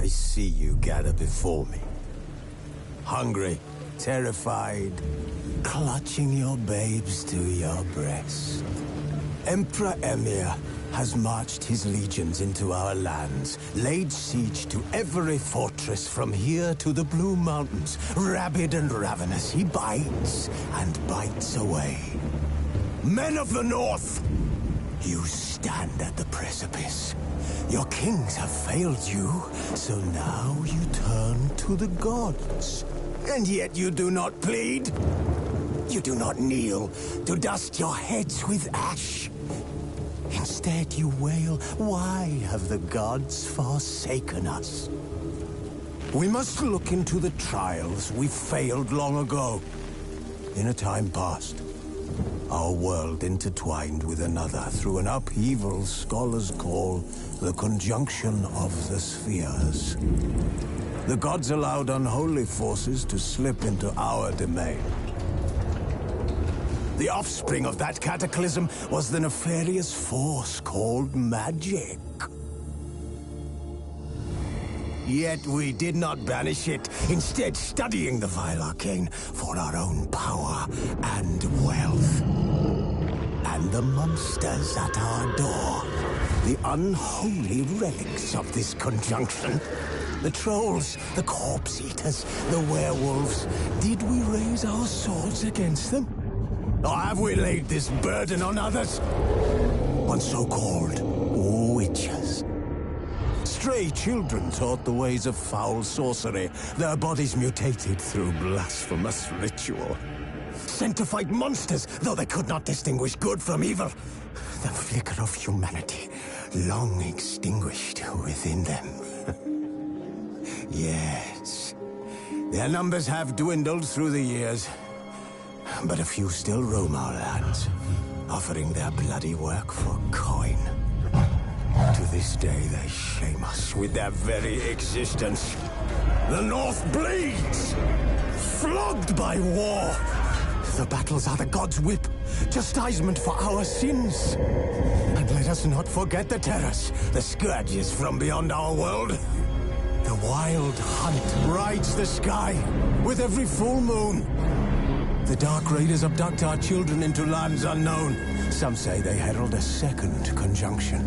I see you gather before me. Hungry, terrified, clutching your babes to your breast. Emperor Emir has marched his legions into our lands, laid siege to every fortress from here to the Blue Mountains. Rabid and ravenous, he bites and bites away. Men of the North, you stand at the precipice. Your kings have failed you, so now you turn to the gods. And yet you do not plead. You do not kneel to dust your heads with ash. Instead you wail, why have the gods forsaken us? We must look into the trials we failed long ago. In a time past, our world intertwined with another through an upheaval scholars call the conjunction of the spheres. The gods allowed unholy forces to slip into our domain. The offspring of that cataclysm was the nefarious force called magic. Yet we did not banish it, instead studying the vile arcane for our own power and wealth. And the monsters at our door, the unholy relics of this conjunction. The trolls, the corpse-eaters, the werewolves. Did we raise our swords against them? Or have we laid this burden on others? On so-called witches. Stray children taught the ways of foul sorcery, their bodies mutated through blasphemous ritual. Sent to fight monsters, though they could not distinguish good from evil. The flicker of humanity, long extinguished within them. Yes, their numbers have dwindled through the years. But a few still roam our lands, offering their bloody work for coin. To this day, they shame us with their very existence. The North bleeds, flogged by war. The battles are the gods' whip, chastisement for our sins. And let us not forget the terrors, the scourges from beyond our world. The wild hunt rides the sky with every full moon. The Dark Raiders abduct our children into lands unknown. Some say they herald a second conjunction.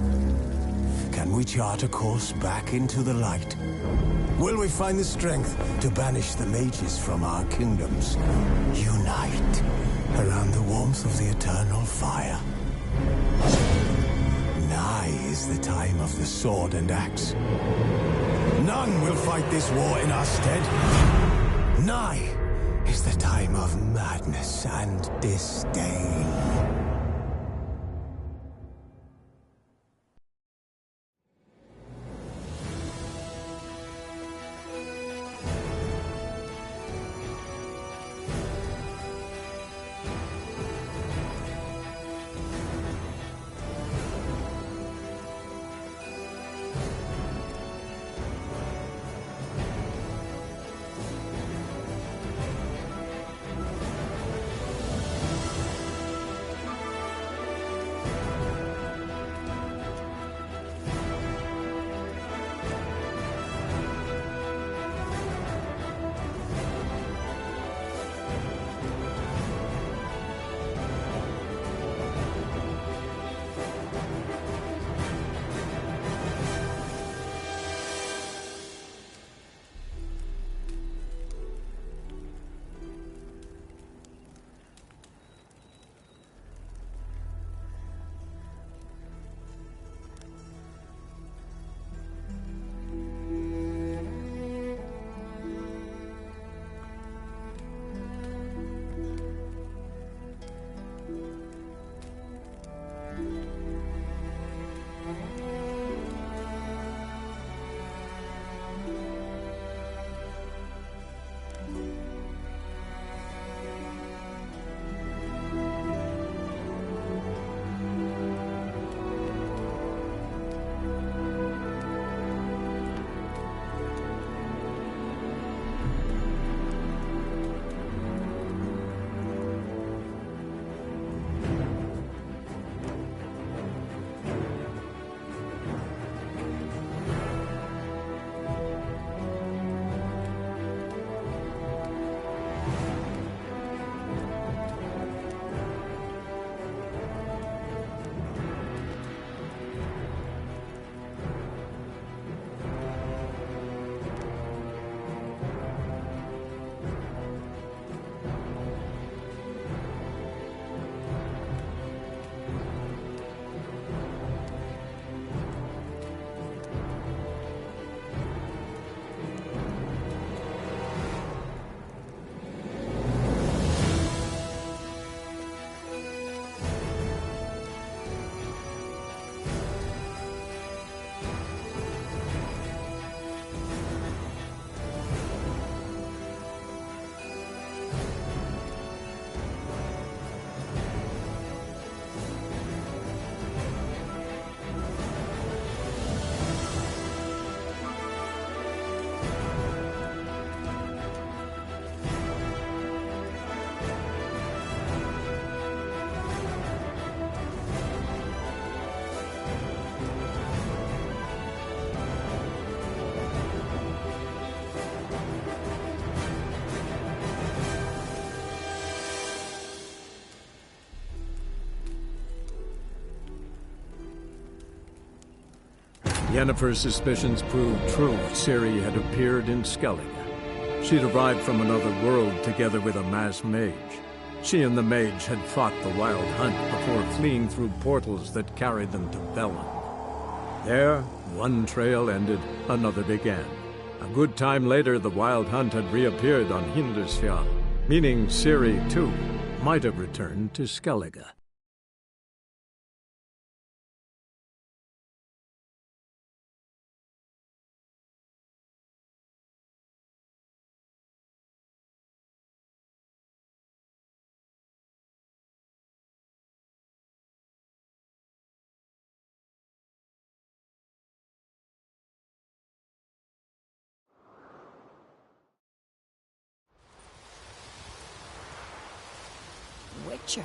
Can we chart a course back into the light? Will we find the strength to banish the mages from our kingdoms? Unite around the warmth of the eternal fire. Nigh is the time of the sword and axe. None will fight this war in our stead. Nigh is the time of madness and disdain. Yennefer's suspicions proved true. Ciri had appeared in Skellige. She'd arrived from another world together with a masked mage. She and the mage had fought the Wild Hunt before fleeing through portals that carried them to Velen. There, one trail ended, another began. A good time later, the Wild Hunt had reappeared on Hindarsfjall, meaning Ciri, too, might have returned to Skellige. Witcher.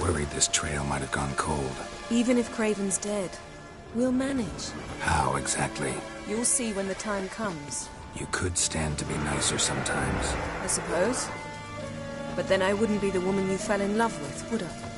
Worried this trail might have gone cold. Even if Craven's dead, we'll manage. How exactly? You'll see when the time comes. You could stand to be nicer sometimes. I suppose. But then I wouldn't be the woman you fell in love with, would I?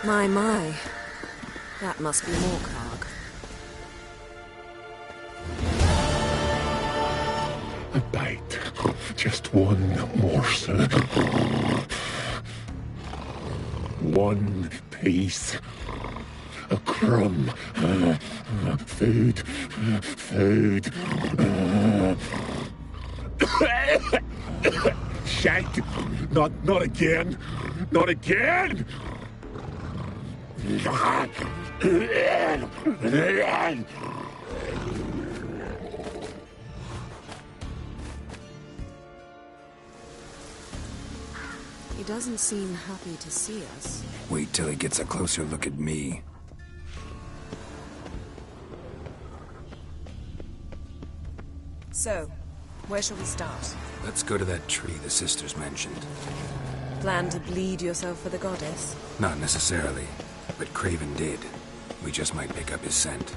My. That must be Morkarg. A bite. Just one morsel. One piece. A crumb. Food. Food. Shite. Not again. Not again! He doesn't seem happy to see us. Wait till he gets a closer look at me. So, where shall we start? Let's go to that tree the sisters mentioned. Plan to bleed yourself for the goddess? Not necessarily, but Craven did. We just might pick up his scent.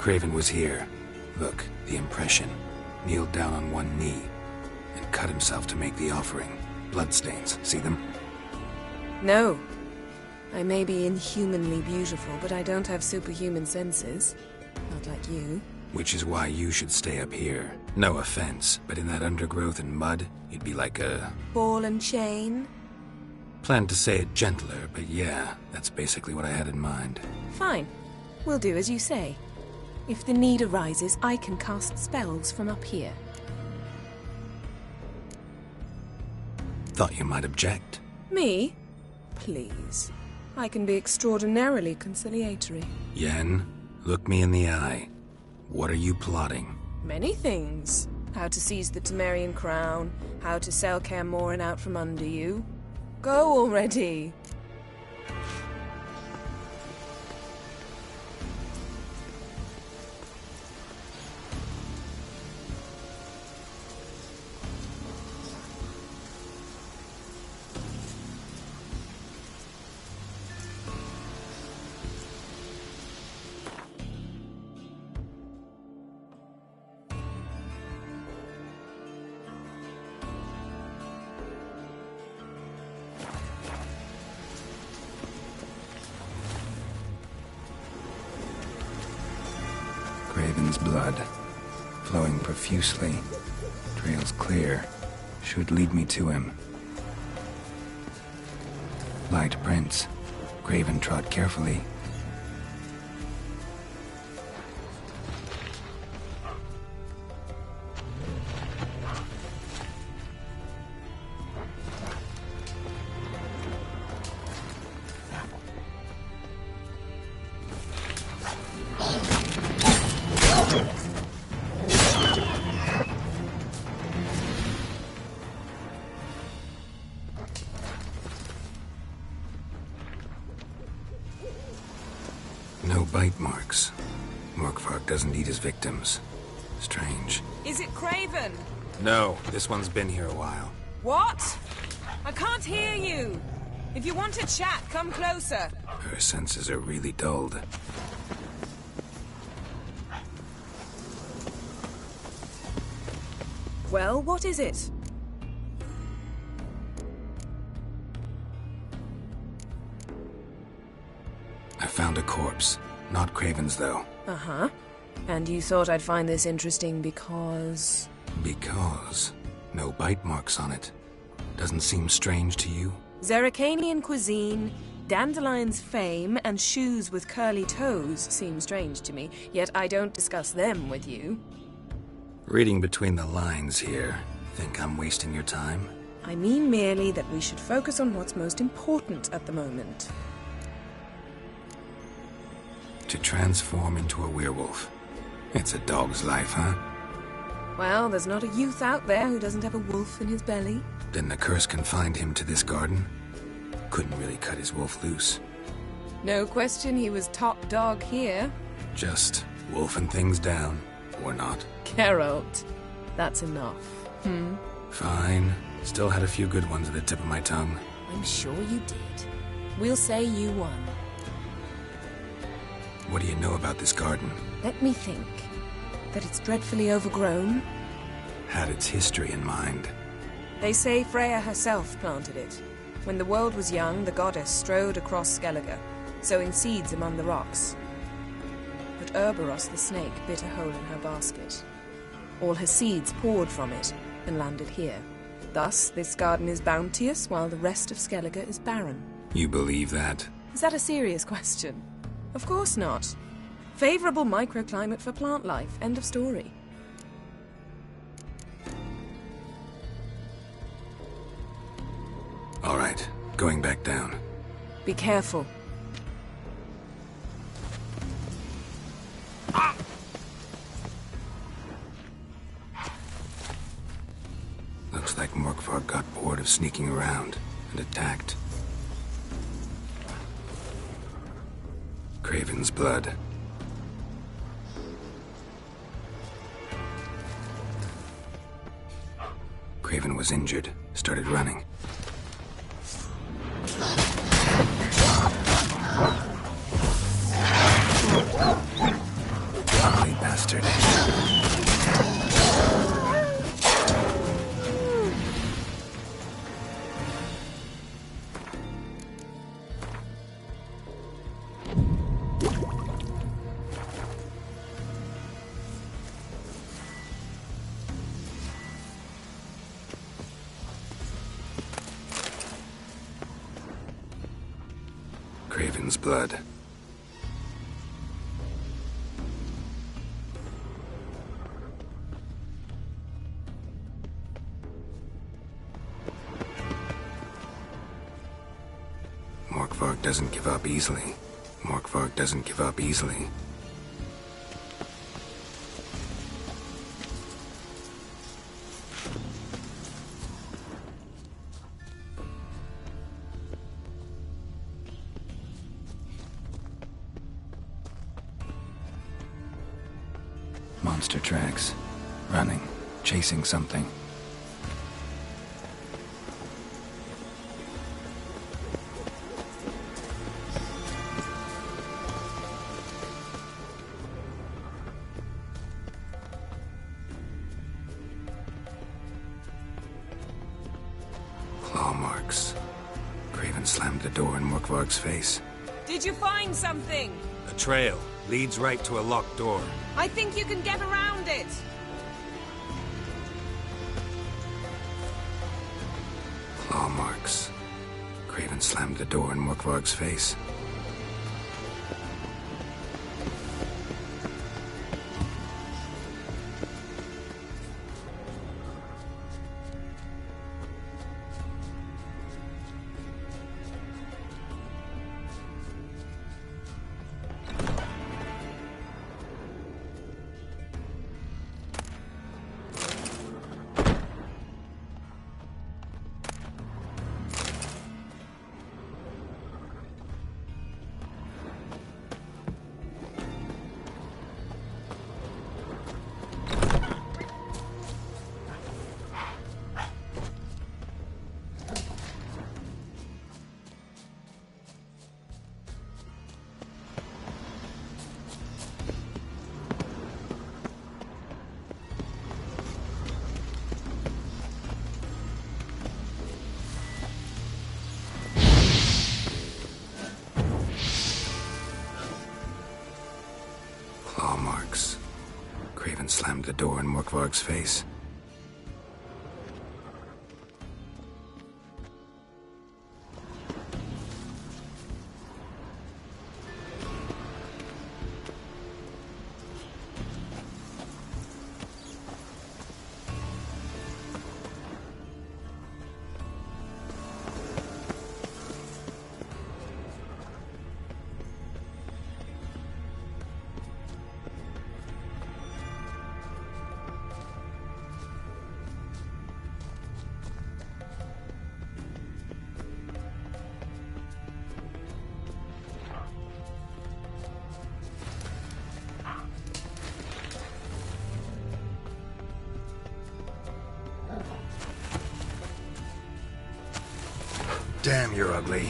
Craven was here. Look, the impression. Kneeled down on one knee and cut himself to make the offering. Bloodstains, see them? No. I may be inhumanly beautiful, but I don't have superhuman senses. Not like you. Which is why you should stay up here. No offense, but in that undergrowth and mud, you'd be like a... Ball and chain? Planned to say it gentler, but yeah, that's basically what I had in mind. Fine. We'll do as you say. If the need arises, I can cast spells from up here. Thought you might object. Me? Please. I can be extraordinarily conciliatory. Yen, look me in the eye. What are you plotting? Many things. How to seize the Temerian crown, how to sell Kaer Morhen out from under you. Go already! Craven's blood, flowing profusely, trails clear, should lead me to him. Light prints. Craven trod carefully. No bite marks. Morkvark doesn't eat his victims. Strange. Is it Craven? No, this one's been here a while. What? I can't hear you! If you want to chat, come closer. Her senses are really dulled. Well, what is it? I found a corpse. Not Craven's, though. Uh-huh. And you thought I'd find this interesting because... Because no bite marks on it. Doesn't seem strange to you? Zerrikanian cuisine, Dandelion's fame, and shoes with curly toes seem strange to me, yet I don't discuss them with you. Reading between the lines here, think I'm wasting your time? I mean merely that we should focus on what's most important at the moment. To transform into a werewolf. It's a dog's life, huh? Well, there's not a youth out there who doesn't have a wolf in his belly. Then the curse confined him to this garden? Couldn't really cut his wolf loose. No question he was top dog here. Just wolfing things down, or not. Geralt, that's enough. Fine. Still had a few good ones at the tip of my tongue. I'm sure you did. We'll say you won. What do you know about this garden? Let me think. That it's dreadfully overgrown. Had its history in mind. They say Freya herself planted it. When the world was young, the goddess strode across Skellige, sowing seeds among the rocks. But Urboros the snake bit a hole in her basket. All her seeds poured from it and landed here. Thus, this garden is bounteous, while the rest of Skellige is barren. You believe that? Is that a serious question? Of course not. Favorable microclimate for plant life. End of story. All right, going back down. Be careful. Looks like Morkvark got bored of sneaking around and attacked. Craven's blood. Craven was injured, started running. Raven's blood. Morkvarg doesn't give up easily. Morkvarg doesn't give up easily. Monster tracks. Running. Chasing something. Claw marks. Craven slammed the door in Morkvarg's face. Did you find something? A trail leads right to a locked door. I think you can get around it. Claw marks. Craven slammed the door in Morkvarg's face. Claw marks. Craven slammed the door in Morkvarg's face. Damn, you're ugly.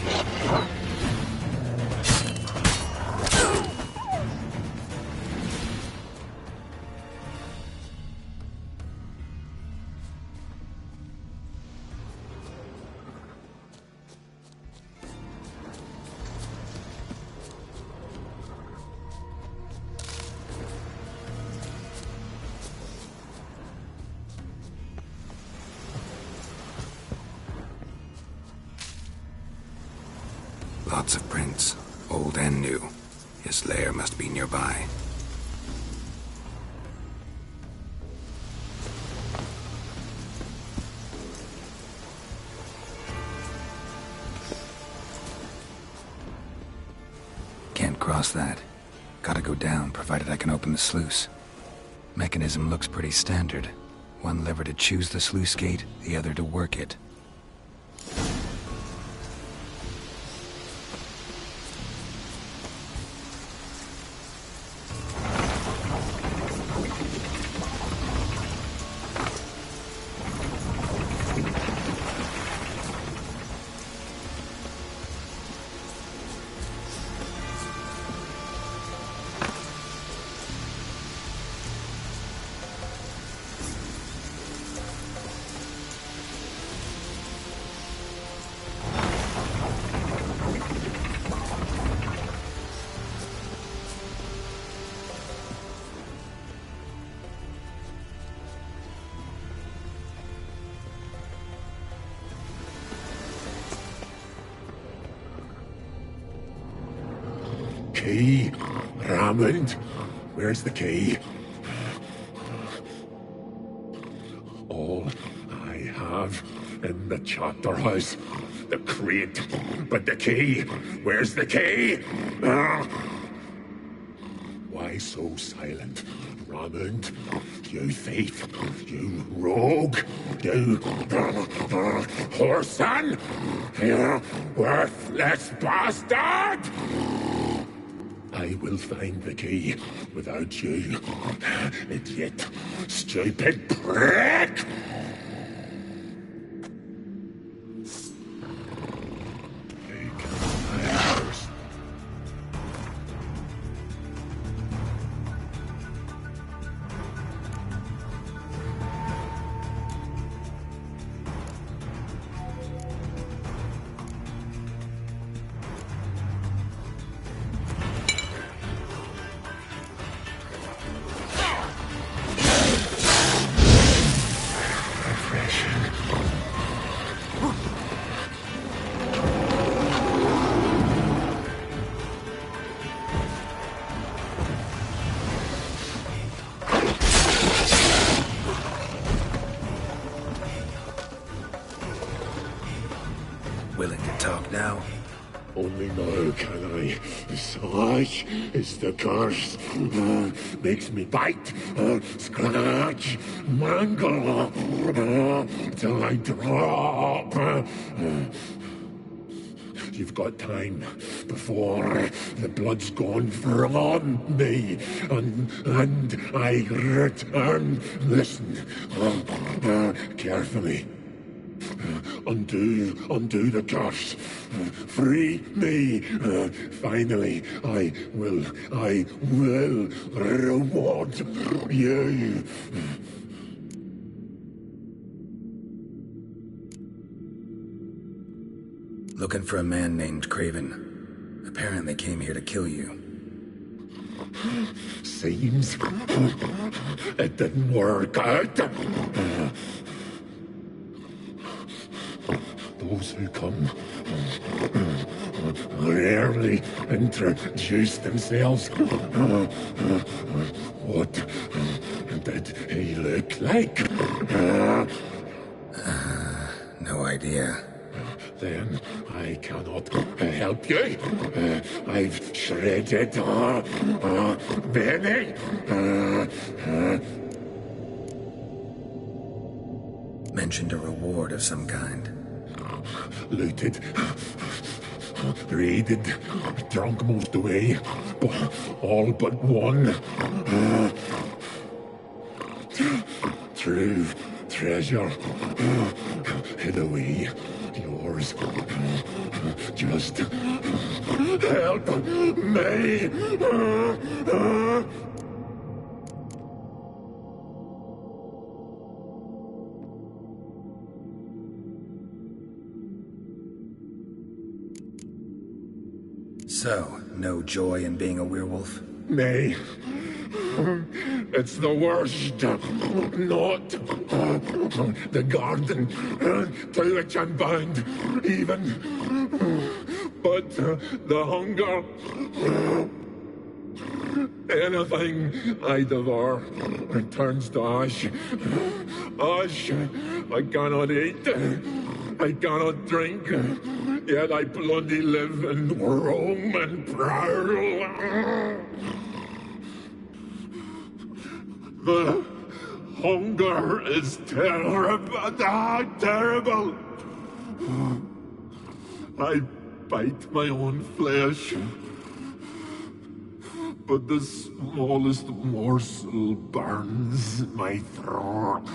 Lots of prints, old and new. His lair must be nearby. Can't cross that. Gotta go down, provided I can open the sluice. Mechanism looks pretty standard. One lever to choose the sluice gate, the other to work it. key? Raymond, where's the key? All I have in the chapter house, the crate, but the key, where's the key? Why so silent, Raymond? You thief, you rogue, you whoreson, you worthless bastard! I will find the key without you, idiot, stupid prick! Willing to talk now? Only now can I. Such is the curse. Makes me bite, scratch, mangle, till I drop. You've got time before the blood's gone from me, and I return. Listen, carefully. Undo the curse. Free me. Finally, I will reward you. Looking for a man named Craven. Apparently came here to kill you. Seems it didn't work out. Those who come rarely introduce themselves. What did he look like? No idea. Then I cannot help you. I've shredded many. Mentioned a reward of some kind. Looted, raided, drunk most away, all but one. True treasure, hid away, yours. Just help me. So, no joy in being a werewolf? Nay. It's the worst. Not the garden to which I'm bound, even. But the hunger. Anything I devour turns to ash. Ash I cannot eat. I cannot drink. Yet I bloody live and roam and prowl. The hunger is terrible. Terrible. I bite my own flesh. But the smallest morsel burns my throat.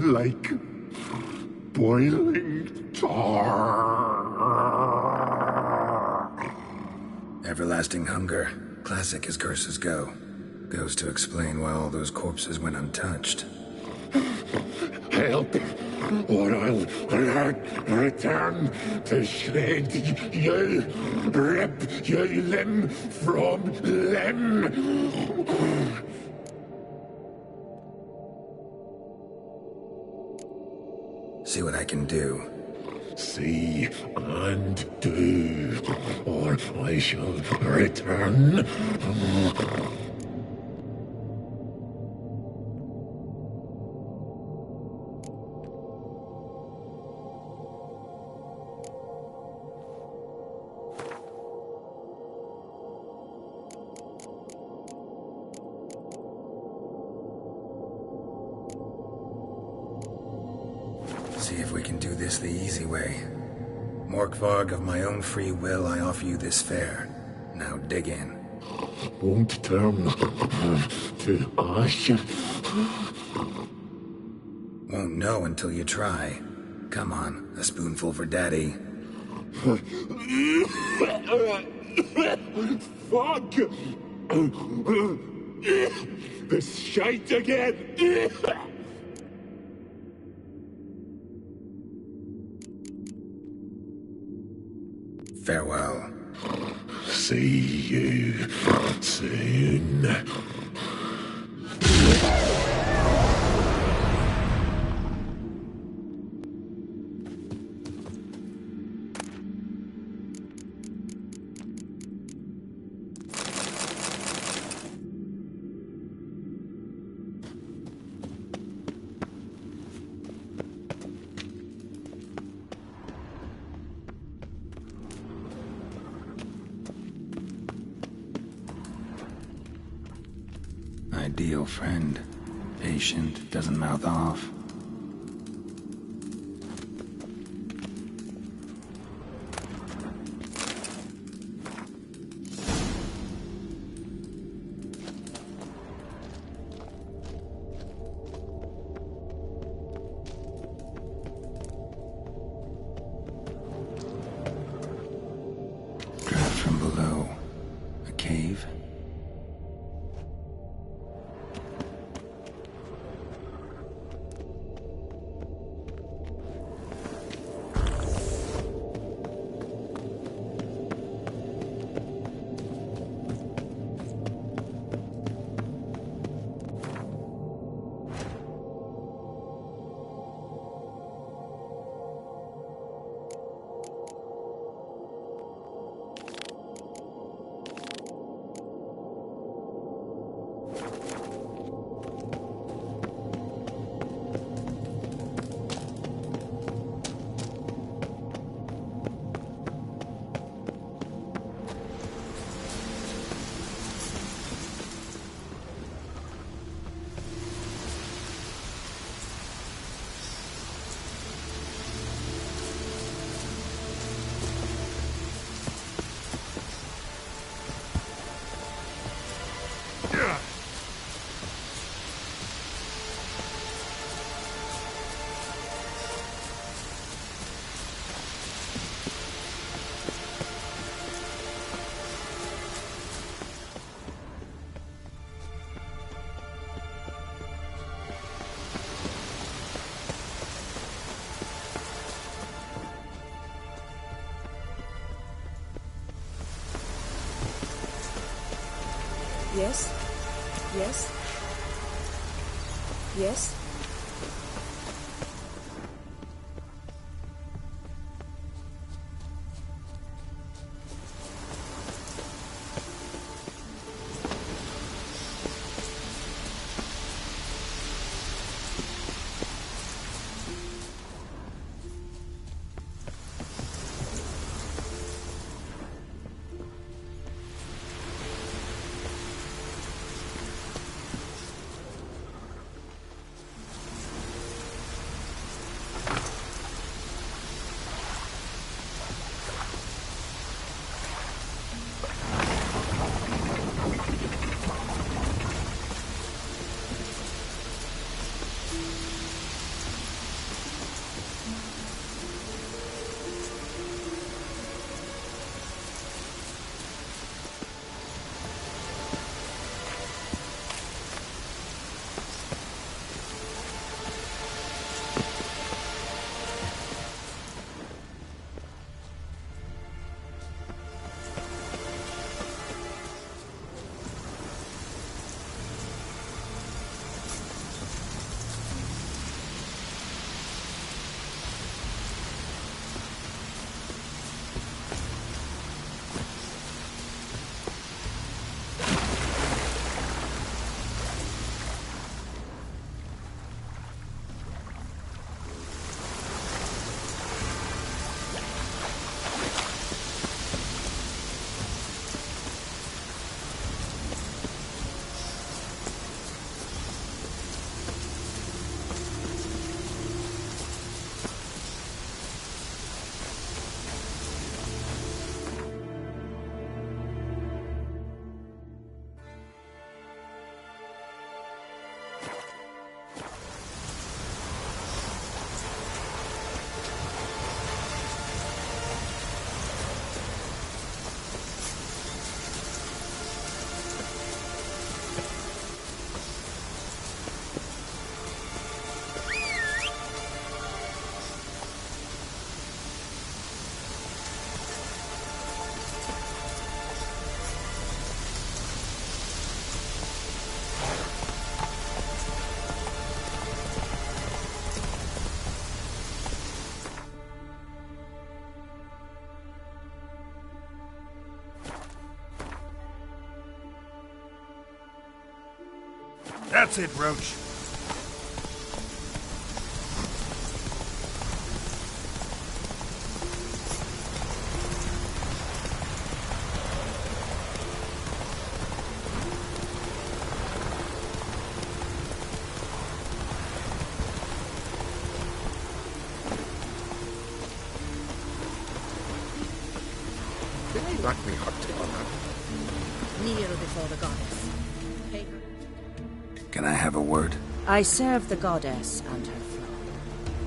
Like boiling tar. Everlasting hunger. Classic as curses go. Goes to explain why all those corpses went untouched. Help, or I'll return to shred you, rip you limb from limb. See what I can do. see and do, or I shall return. See if we can do this the easy way. Morkvarg, of my own free will, I offer you this fare. Now dig in. Won't turn to ash. Won't know until you try. Come on, a spoonful for Daddy. Fuck! This shite again! Farewell. See you soon. Ideal friend. Patient, doesn't mouth off. Draft from below. A cave? Yes? Yes? Yes? That's it, Roach. Like me hot on that. Kneel before the goddess. Can I have a word? I serve the goddess and her flock.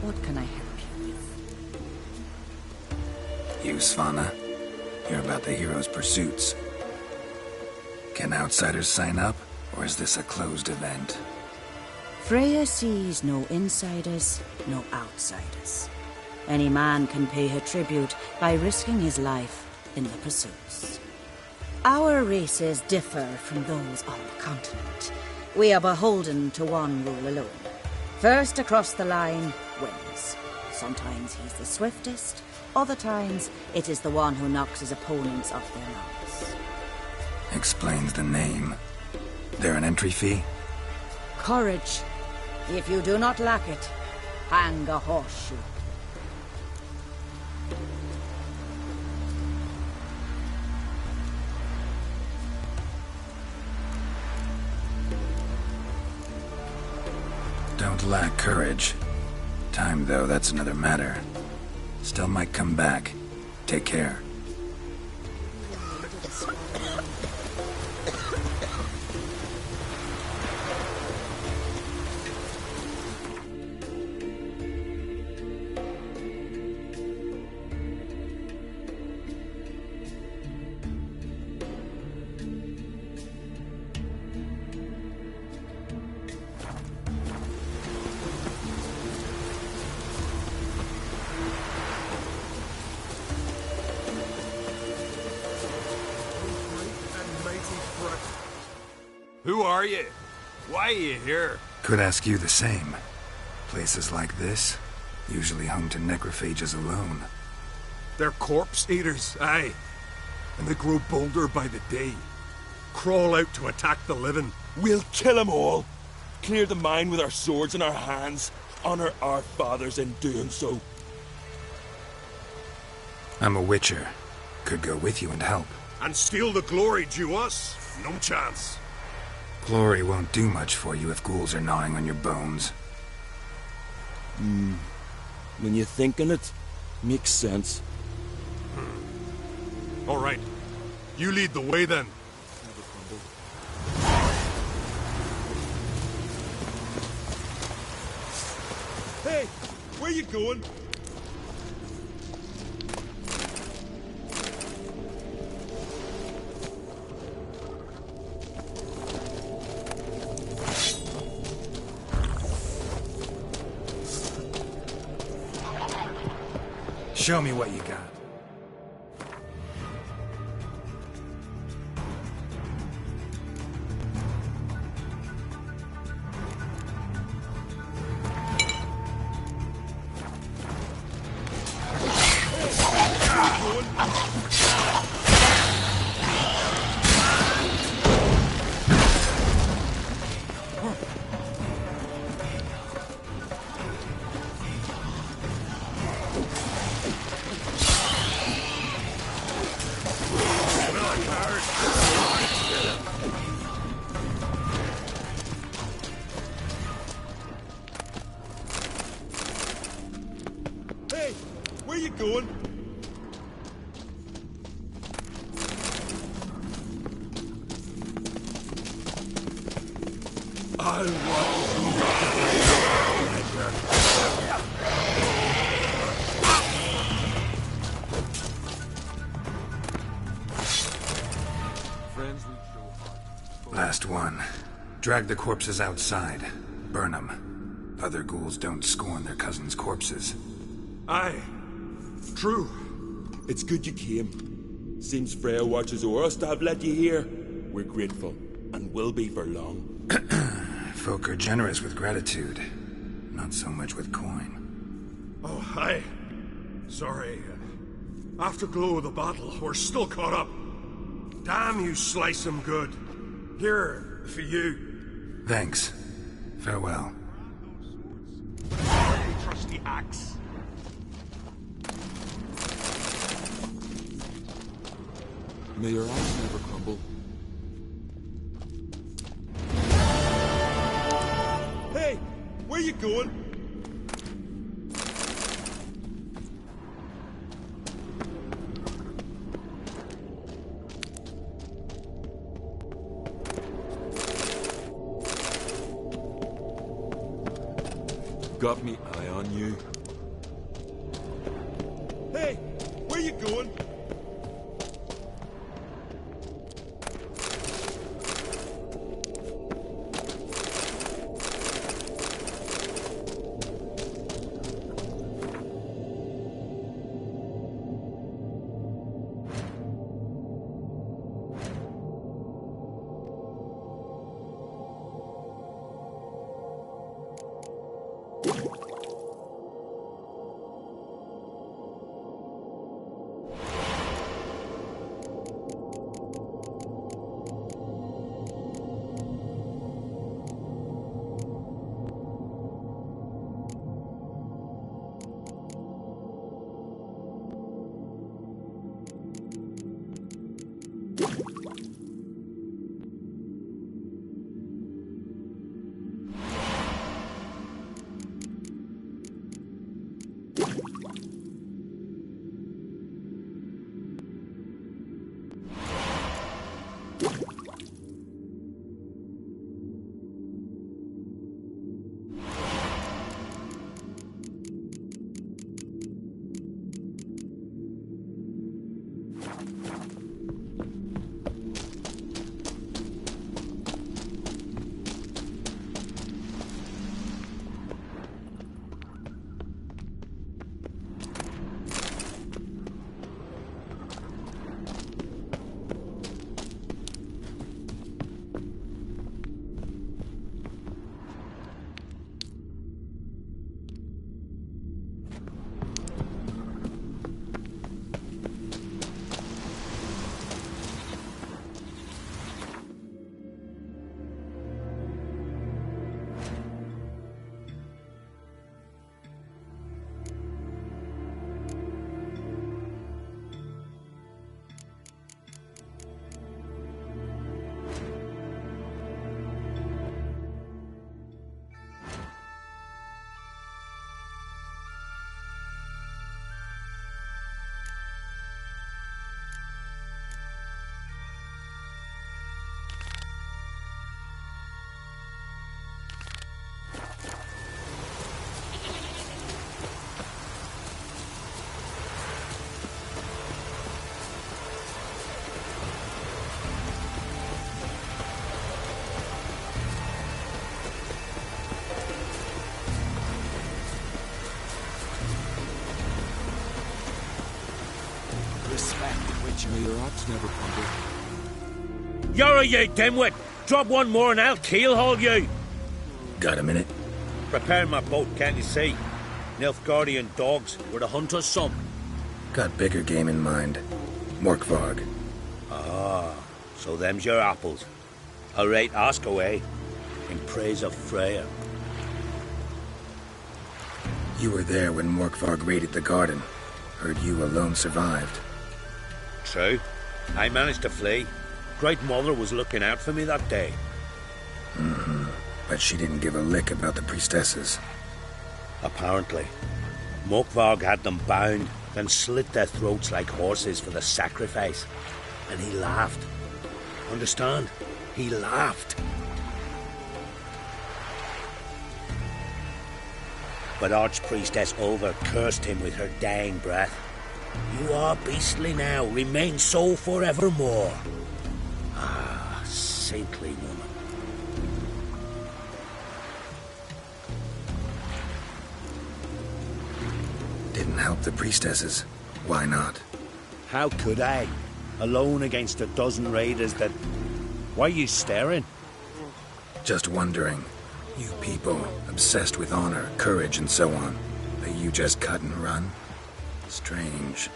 What can I help you with? You, Svanna. Hear about the hero's pursuits. Can outsiders sign up, or is this a closed event? Freya sees no insiders, no outsiders. Any man can pay her tribute by risking his life in the pursuits. Our races differ from those on the continent. We are beholden to one rule alone. First across the line wins. Sometimes he's the swiftest, other times it is the one who knocks his opponents off their mounts. Explains the name. There an entry fee? Courage. If you do not lack it, hang a horseshoe. Don't lack courage. Time, though, that's another matter. Still might come back. Take care. Who are you? Why are you here? Could ask you the same. Places like this, usually home to necrophages alone. They're corpse eaters, aye. And they grow bolder by the day. Crawl out to attack the living. We'll kill them all. Clear the mine with our swords in our hands. Honor our fathers in doing so. I'm a witcher. Could go with you and help. And steal the glory due us? No chance. Glory won't do much for you if ghouls are gnawing on your bones. When you think on it, makes sense. All right. You lead the way then. Hey, where you going? Show me what you got. Hey, where you going? I Last one. Drag the corpses outside. Burn them. Other ghouls don't scorn their cousins' corpses. Aye. True. It's good you came. Seems Freya watches over us to have let you here. We're grateful, and will be for long. Folk are generous with gratitude. Not so much with coin. Oh, aye. Sorry. Afterglow of the battle, we're still caught up. Damn, you slice 'em good. Here, for you. Thanks. Farewell. Trusty axe. May your axe never crumble. Hey! Where you going? Got me eye on you. Hey! Where you going? May your axe never crumble. You're you dimwit! Drop one more and I'll keelhaul you! Got a minute? Preparing my boat, can't you see? Nilfgaardian dogs were to hunt us some. Got bigger game in mind. Morkvarg. Ah, so them's your apples. All right, ask away. In praise of Freya. You were there when Morkvarg raided the garden. Heard you alone survived. True. I managed to flee. Great Mother was looking out for me that day. Mm-hmm. But she didn't give a lick about the priestesses. Apparently. Morkvarg had them bound, then slit their throats like horses for the sacrifice. And he laughed. Understand? He laughed. But Archpriestess Ulver cursed him with her dying breath. You are beastly now, remain so forevermore. Ah, saintly woman. Didn't help the priestesses. Why not? How could I? Alone against a dozen raiders that... Why are you staring? Just wondering. You people, obsessed with honor, courage, and so on. That you just cut and run? Strange.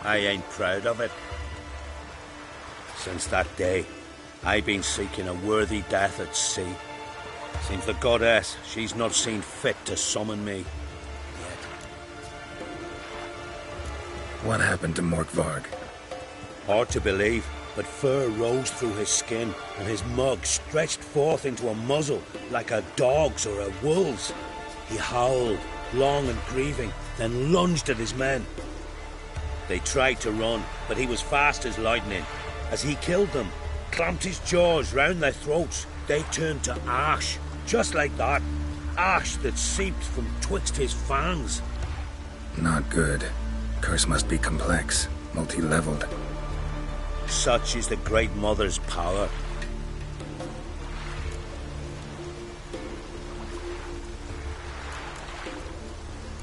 I ain't proud of it. Since that day, I've been seeking a worthy death at sea. Seems the goddess, she's not seen fit to summon me. What happened to Morkvarg? Hard to believe, but fur rose through his skin, and his mug stretched forth into a muzzle, like a dog's or a wolf's. He howled, long and grieving, then lunged at his men. They tried to run, but he was fast as lightning. As he killed them, clamped his jaws round their throats, they turned to ash, just like that. Ash that seeped from twixt his fangs. Not good. Curse must be complex, multi-leveled. Such is the Great Mother's power.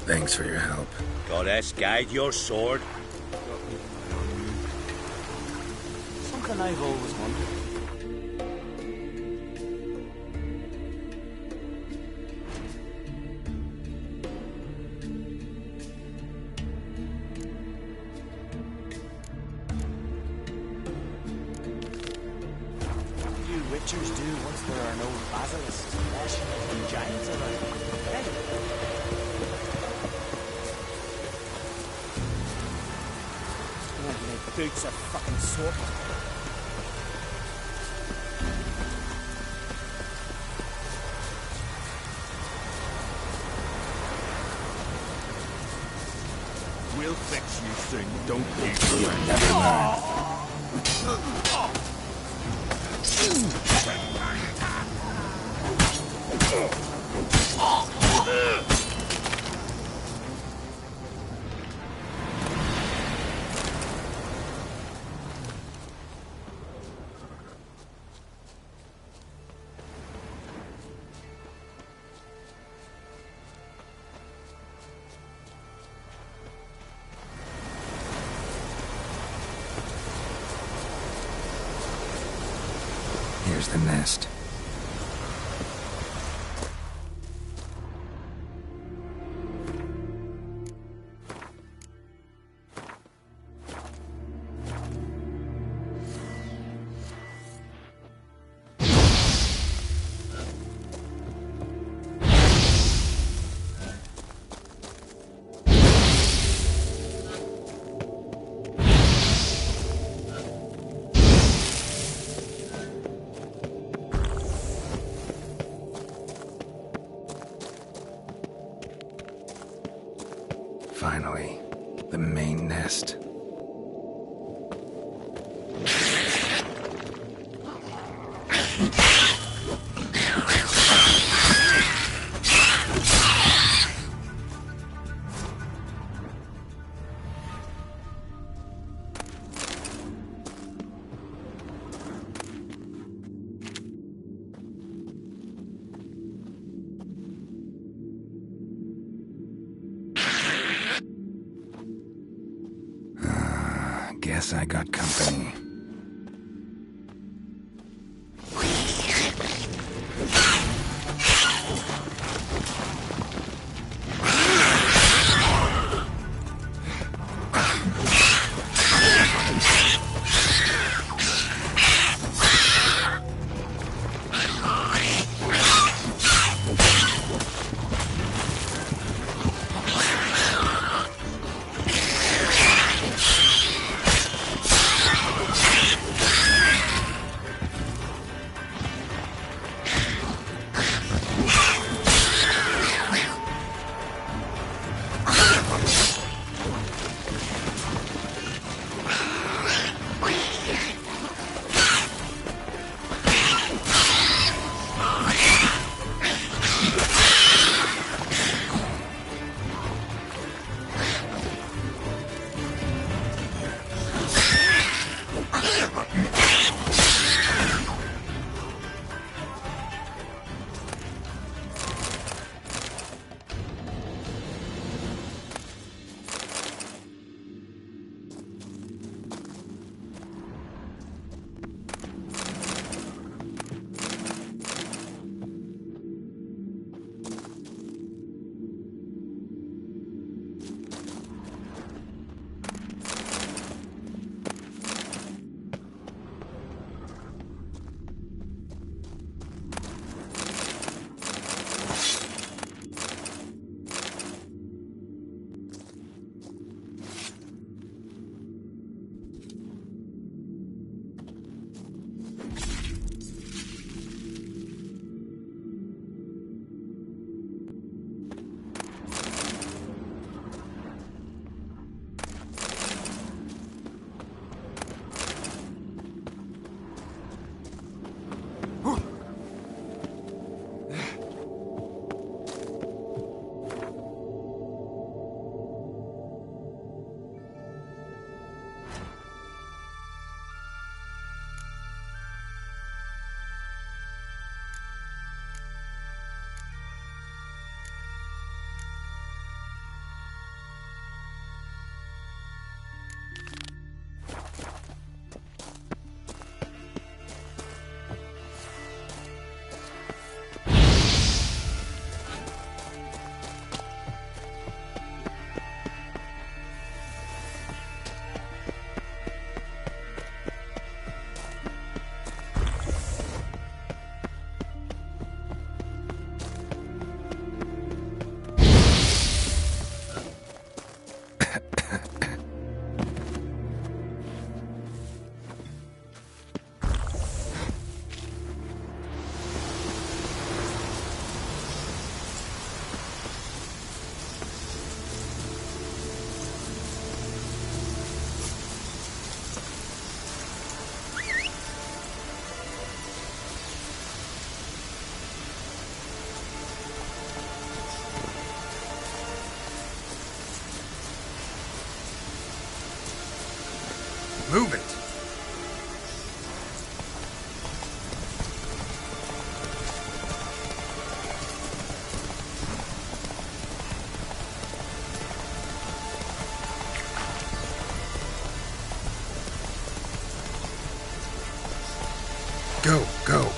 Thanks for your help. Goddess, guide your sword. Something I've always wondered. Witchers do once there are no basilisks, and giants around. My boots are fucking soaked. We'll fix you soon, don't you? Never mind. Here's the nest. Finally, the main nest. Guess I got company. Move it! Go, go.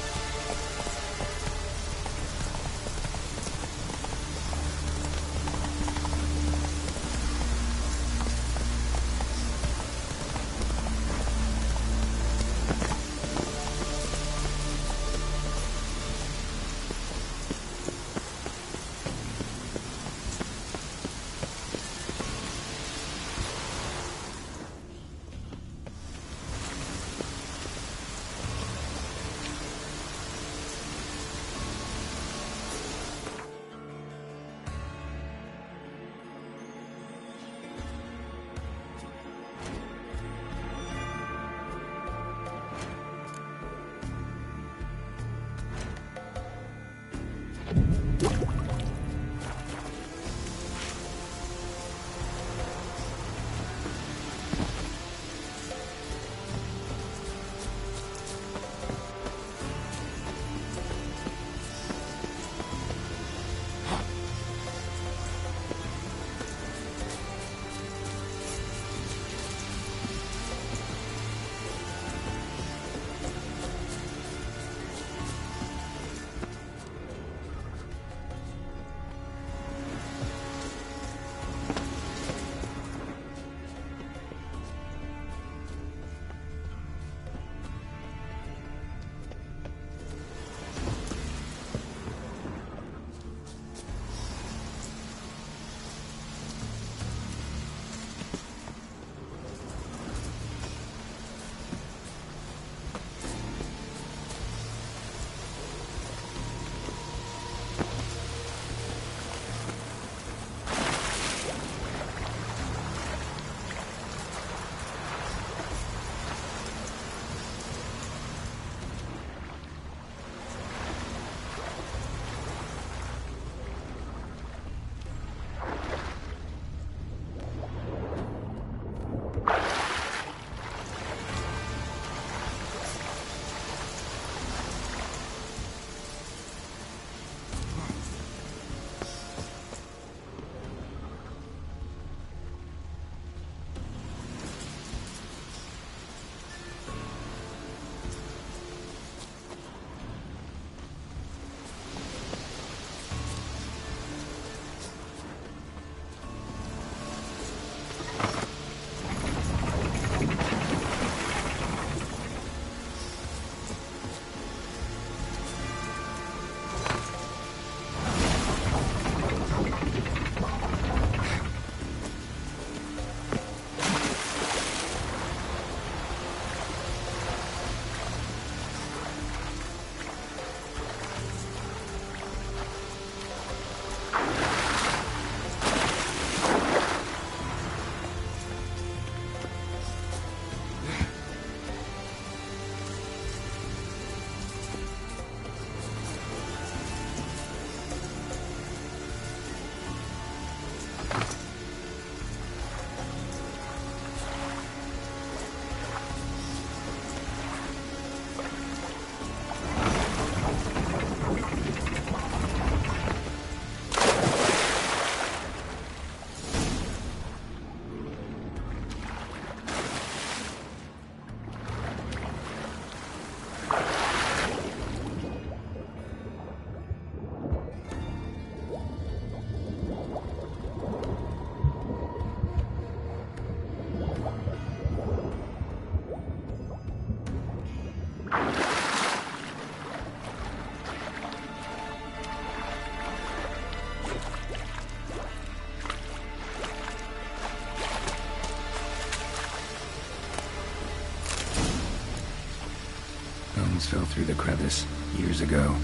Fell through the crevice years ago.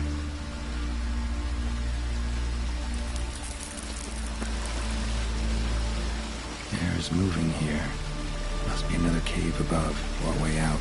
Air is moving here. Must be another cave above or way out.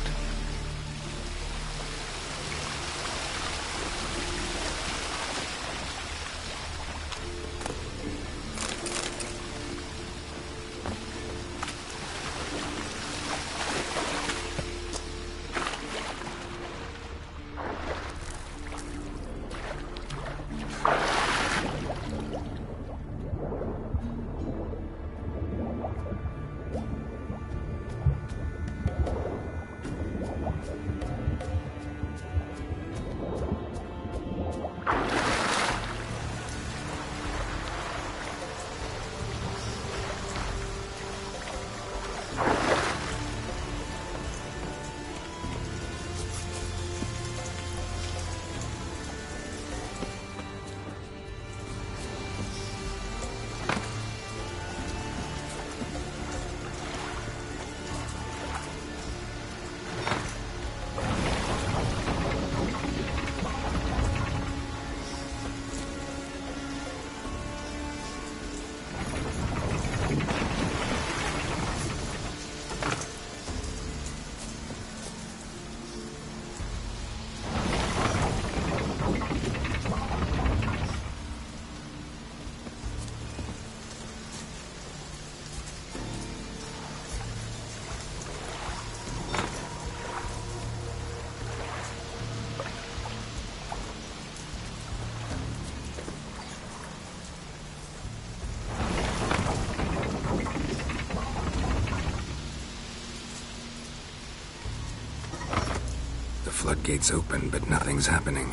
floodgates open, but nothing's happening.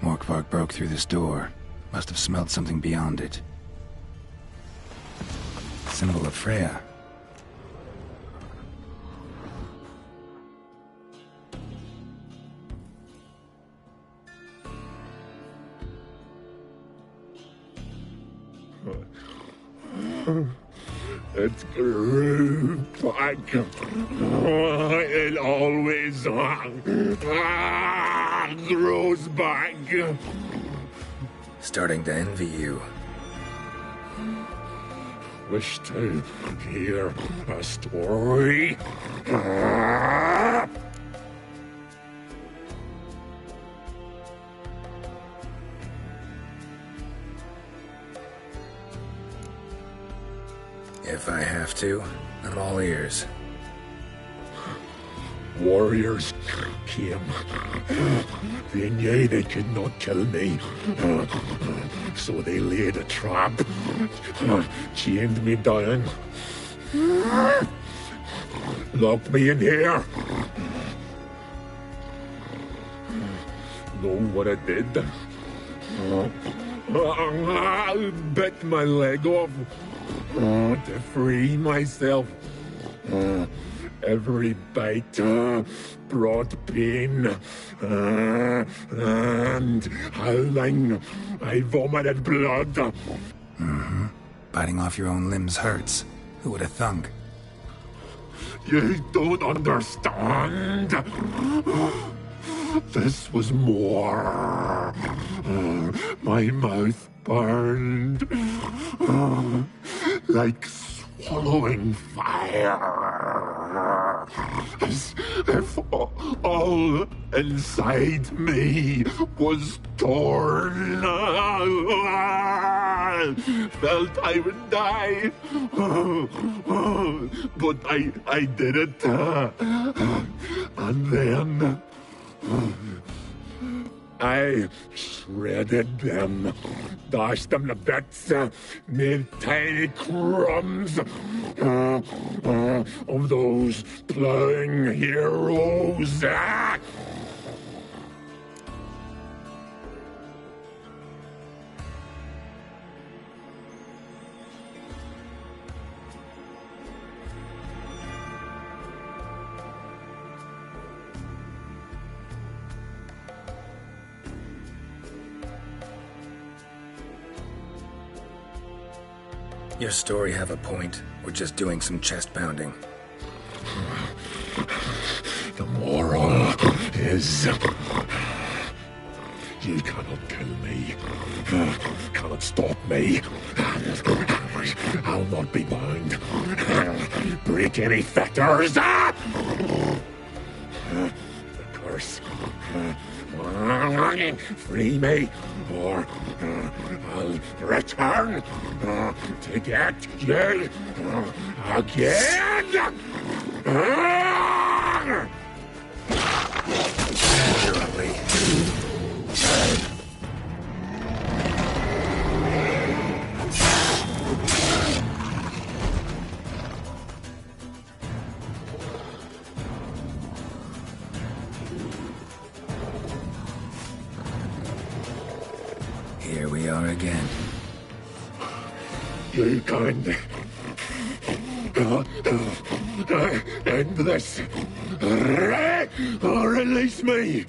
Morkvark broke through this door. Must have smelled something beyond it. Symbol of Freya. It grew back. It always grows back. Starting to envy you. Wish to hear a story. If I have to, I'm all ears. Warriors came. They knew they could not kill me. So they laid a trap. Chained me down. Locked me in here. Know what I did? I bit my leg off to free myself. Every bite brought pain, and howling, I vomited blood. Mm-hmm. Biting off your own limbs hurts. Who would have thunk? You don't understand. This was more. My mouth burned like swallowing fire, as if all inside me was torn. Felt I would die, but I did it, and then I shredded them, dashed them to bits, made tiny crumbs of those plowing heroes. Your story have a point. We're just doing some chest pounding. The moral is you cannot kill me, cannot stop me. I'll not be bound. Break any fetters. The orders. Free me, or I'll return to get you again. Naturally. Here we are again. You can end this, or release me.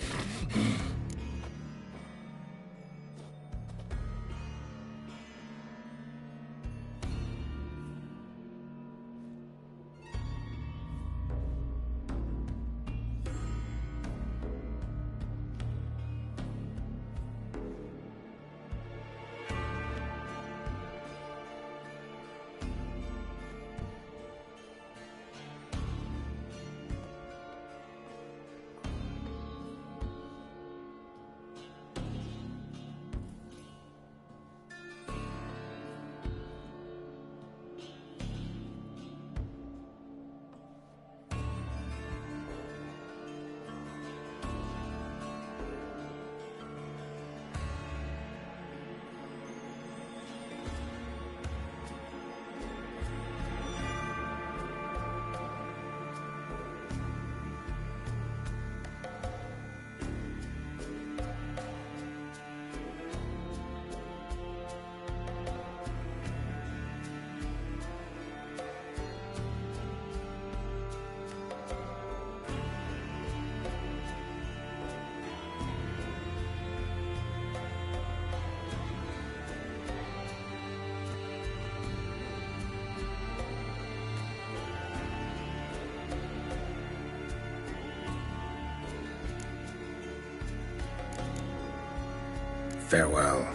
Farewell.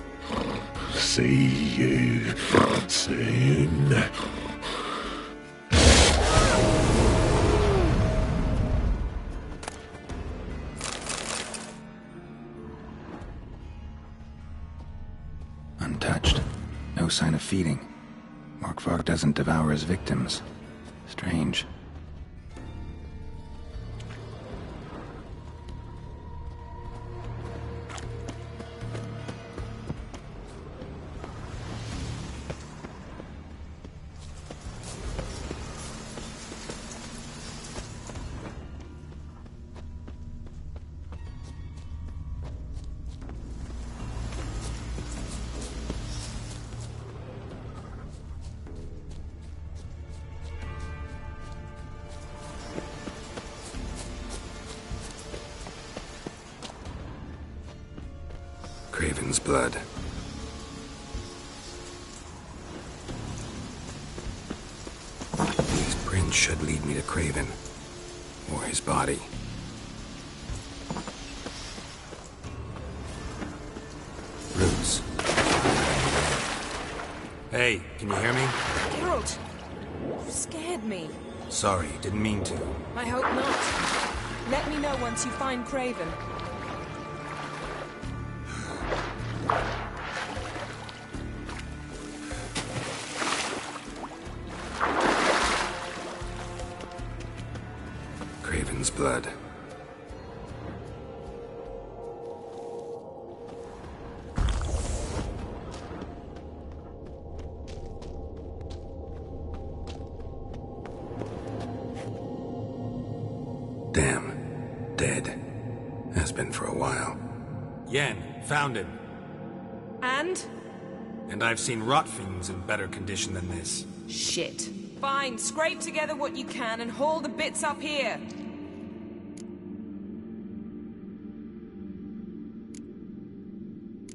See you soon. Untouched. No sign of feeding. Morkvark doesn't devour his victims. Strange. Craven's blood. These prints should lead me to Craven. Or his body. Roots. Hey, can you hear me? Geralt, you scared me. Sorry, didn't mean to. I hope not. Let me know once you find Craven. Craven's blood. Damn. Dead. Has been for a while. Yen, found him. And? And I've seen rot fiends in better condition than this. Shit. Fine, scrape together what you can and haul the bits up here.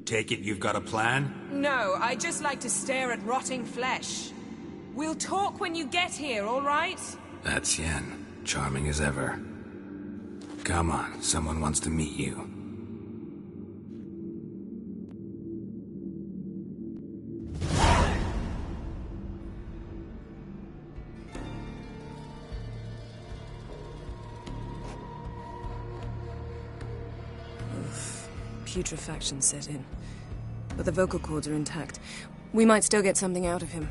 Take it you've got a plan? No, I just like to stare at rotting flesh. We'll talk when you get here, all right? That's Yen. Charming as ever. Come on, someone wants to meet you. putrefaction set in. But the vocal cords are intact. We might still get something out of him.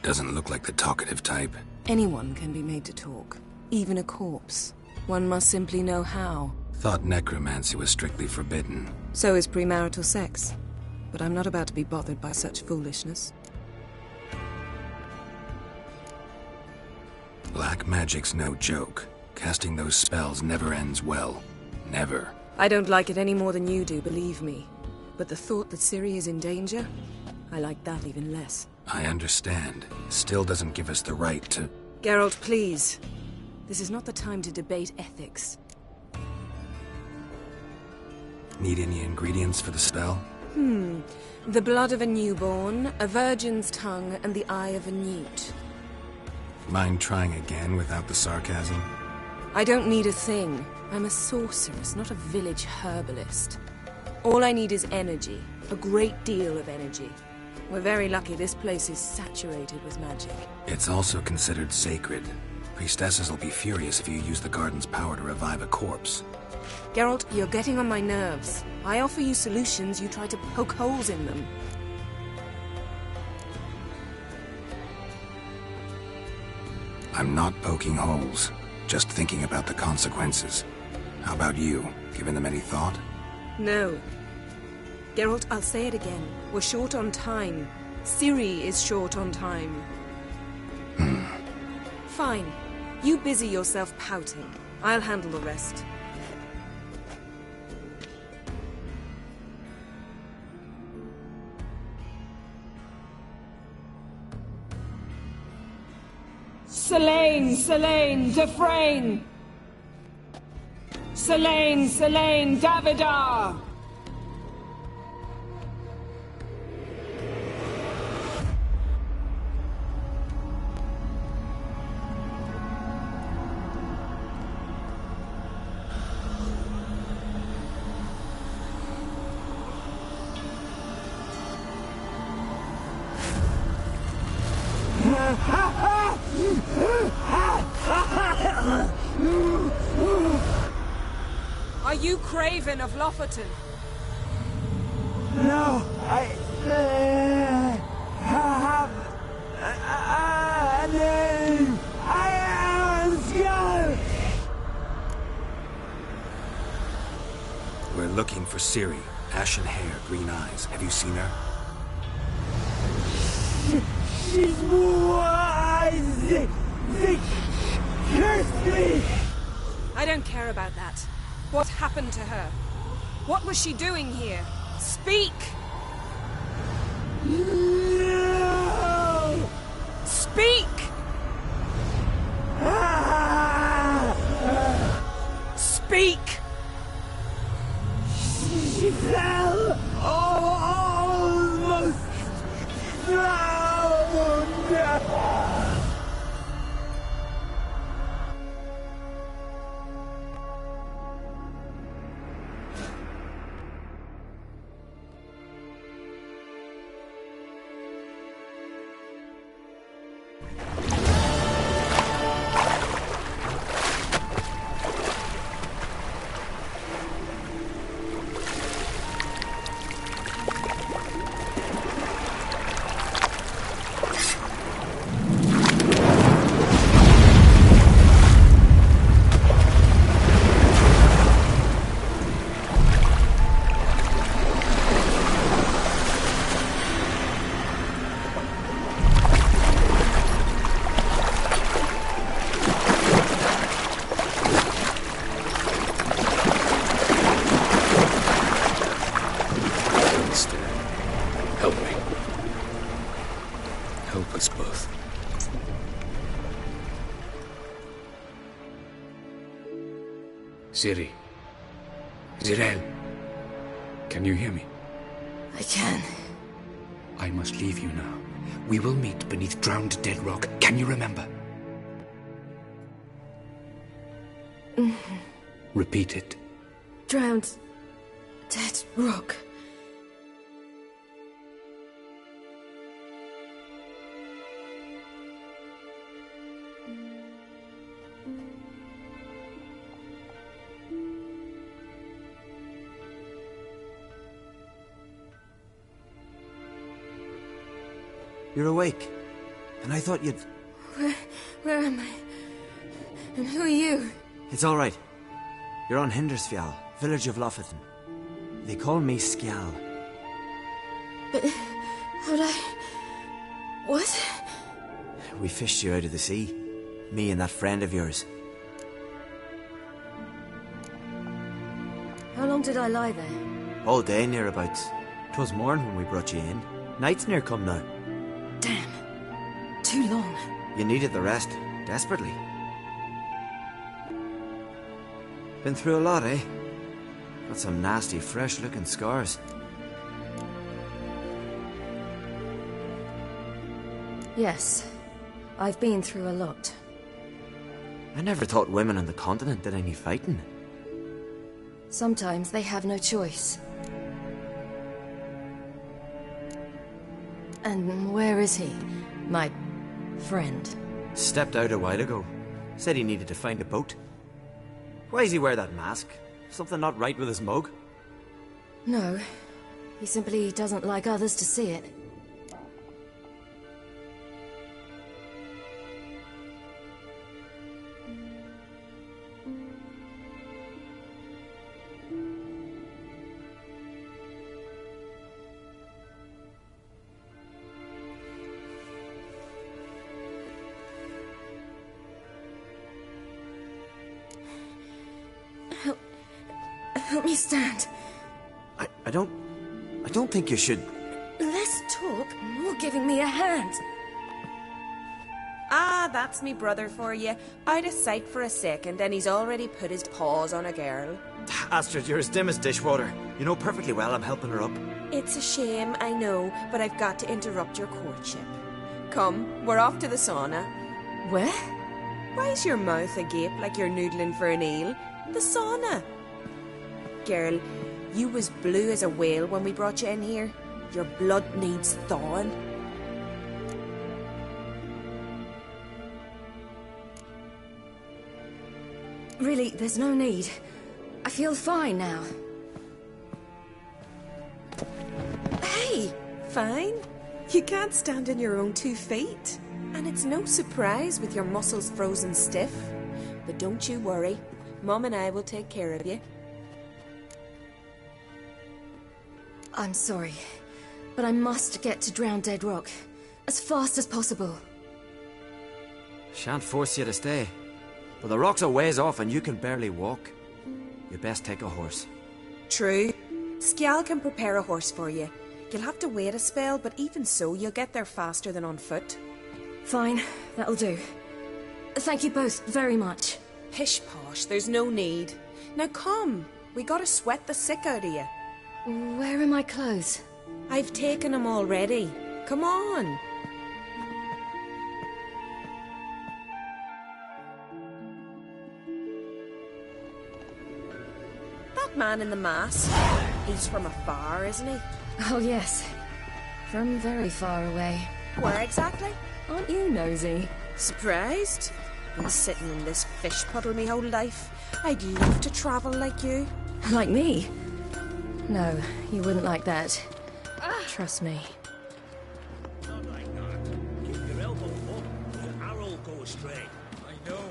Doesn't look like the talkative type. Anyone can be made to talk. Even a corpse. One must simply know how. Thought necromancy was strictly forbidden. So is premarital sex. But I'm not about to be bothered by such foolishness. Black magic's no joke. Casting those spells never ends well. Never. I don't like it any more than you do, believe me. But the thought that Ciri is in danger, I like that even less. I understand. Still doesn't give us the right to... Geralt, please. This is not the time to debate ethics. Need any ingredients for the spell? The blood of a newborn, a virgin's tongue, and the eye of a newt. Mind trying again without the sarcasm? I don't need a thing. I'm a sorceress, not a village herbalist. All I need is energy. A great deal of energy. We're very lucky this place is saturated with magic. It's also considered sacred. Priestesses will be furious if you use the garden's power to revive a corpse. Geralt, you're getting on my nerves. I offer you solutions, you try to poke holes in them. I'm not poking holes, just thinking about the consequences. How about you? Given them any thought? No. Geralt, I'll say it again. We're short on time. Ciri is short on time. Fine. You busy yourself pouting. I'll handle the rest. Selene, Dufresne! Selene, Davidar! Are you Craven of Lofoten? No, I have a name. I am Skull. We're looking for Ciri. Ashen hair, green eyes. Have you seen her? She's wise. They cursed me. I don't care about that. What happened to her? What was she doing here? Speak! No. Speak! Speak! She fell almost drowned. Ciri. Zirael. Can you hear me? I can. I must leave you now. We will meet beneath drowned dead rock. Can you remember? Repeat it. Drowned dead rock. You're awake. And I thought you'd... Where am I? And who are you? It's all right. You're on Hindersfjall, village of Lofothin. They call me Skjal. But... how'd I... What? We fished you out of the sea. Me and that friend of yours. How long did I lie there? All day nearabouts. 'Twas morn when we brought you in. Night's near come now. Damn. Too long. You needed the rest, desperately. Been through a lot, eh? Got some nasty, fresh-looking scars. Yes. I've been through a lot. I never thought women on the continent did any fighting. Sometimes they have no choice. And where is he? My friend. Stepped out a while ago. Said he needed to find a boat. Why does he wear that mask? Something not right with his mug? No. He simply doesn't like others to see it. Help me stand. I don't think you should... Less talk, more giving me a hand. Ah, that's me brother for you. I'd a sight for a second, and he's already put his paws on a girl. Astrid, you're as dim as dishwater. You know perfectly well I'm helping her up. It's a shame, I know, but I've got to interrupt your courtship. Come, we're off to the sauna. Where? Why's your mouth agape like you're noodling for an eel? The sauna. Girl, you was blue as a whale when we brought you in here. Your blood needs thawing. Really, there's no need. I feel fine now. Hey! Fine? You can't stand on your own 2 feet. And it's no surprise with your muscles frozen stiff. But don't you worry. Mom and I will take care of you. I'm sorry, but I must get to Drowned Dead Rock as fast as possible. Shan't force you to stay. But the rock's a ways off and you can barely walk. You best take a horse. True. Skjal can prepare a horse for you. You'll have to wait a spell, but even so, you'll get there faster than on foot. Fine, that'll do. Thank you both very much. Pish posh, there's no need. Now come, we gotta sweat the sick out of you. Where are my clothes? I've taken them already. Come on. That man in the mask, he's from afar, isn't he? Oh yes, from very far away. Where exactly? Aren't you nosy? Surprised? Been sitting in this fish puddle me whole life. I'd love to travel like you. Like me? No, you wouldn't like that. Trust me. Not like that. Keep your elbow up, the arrow will go astray. I know,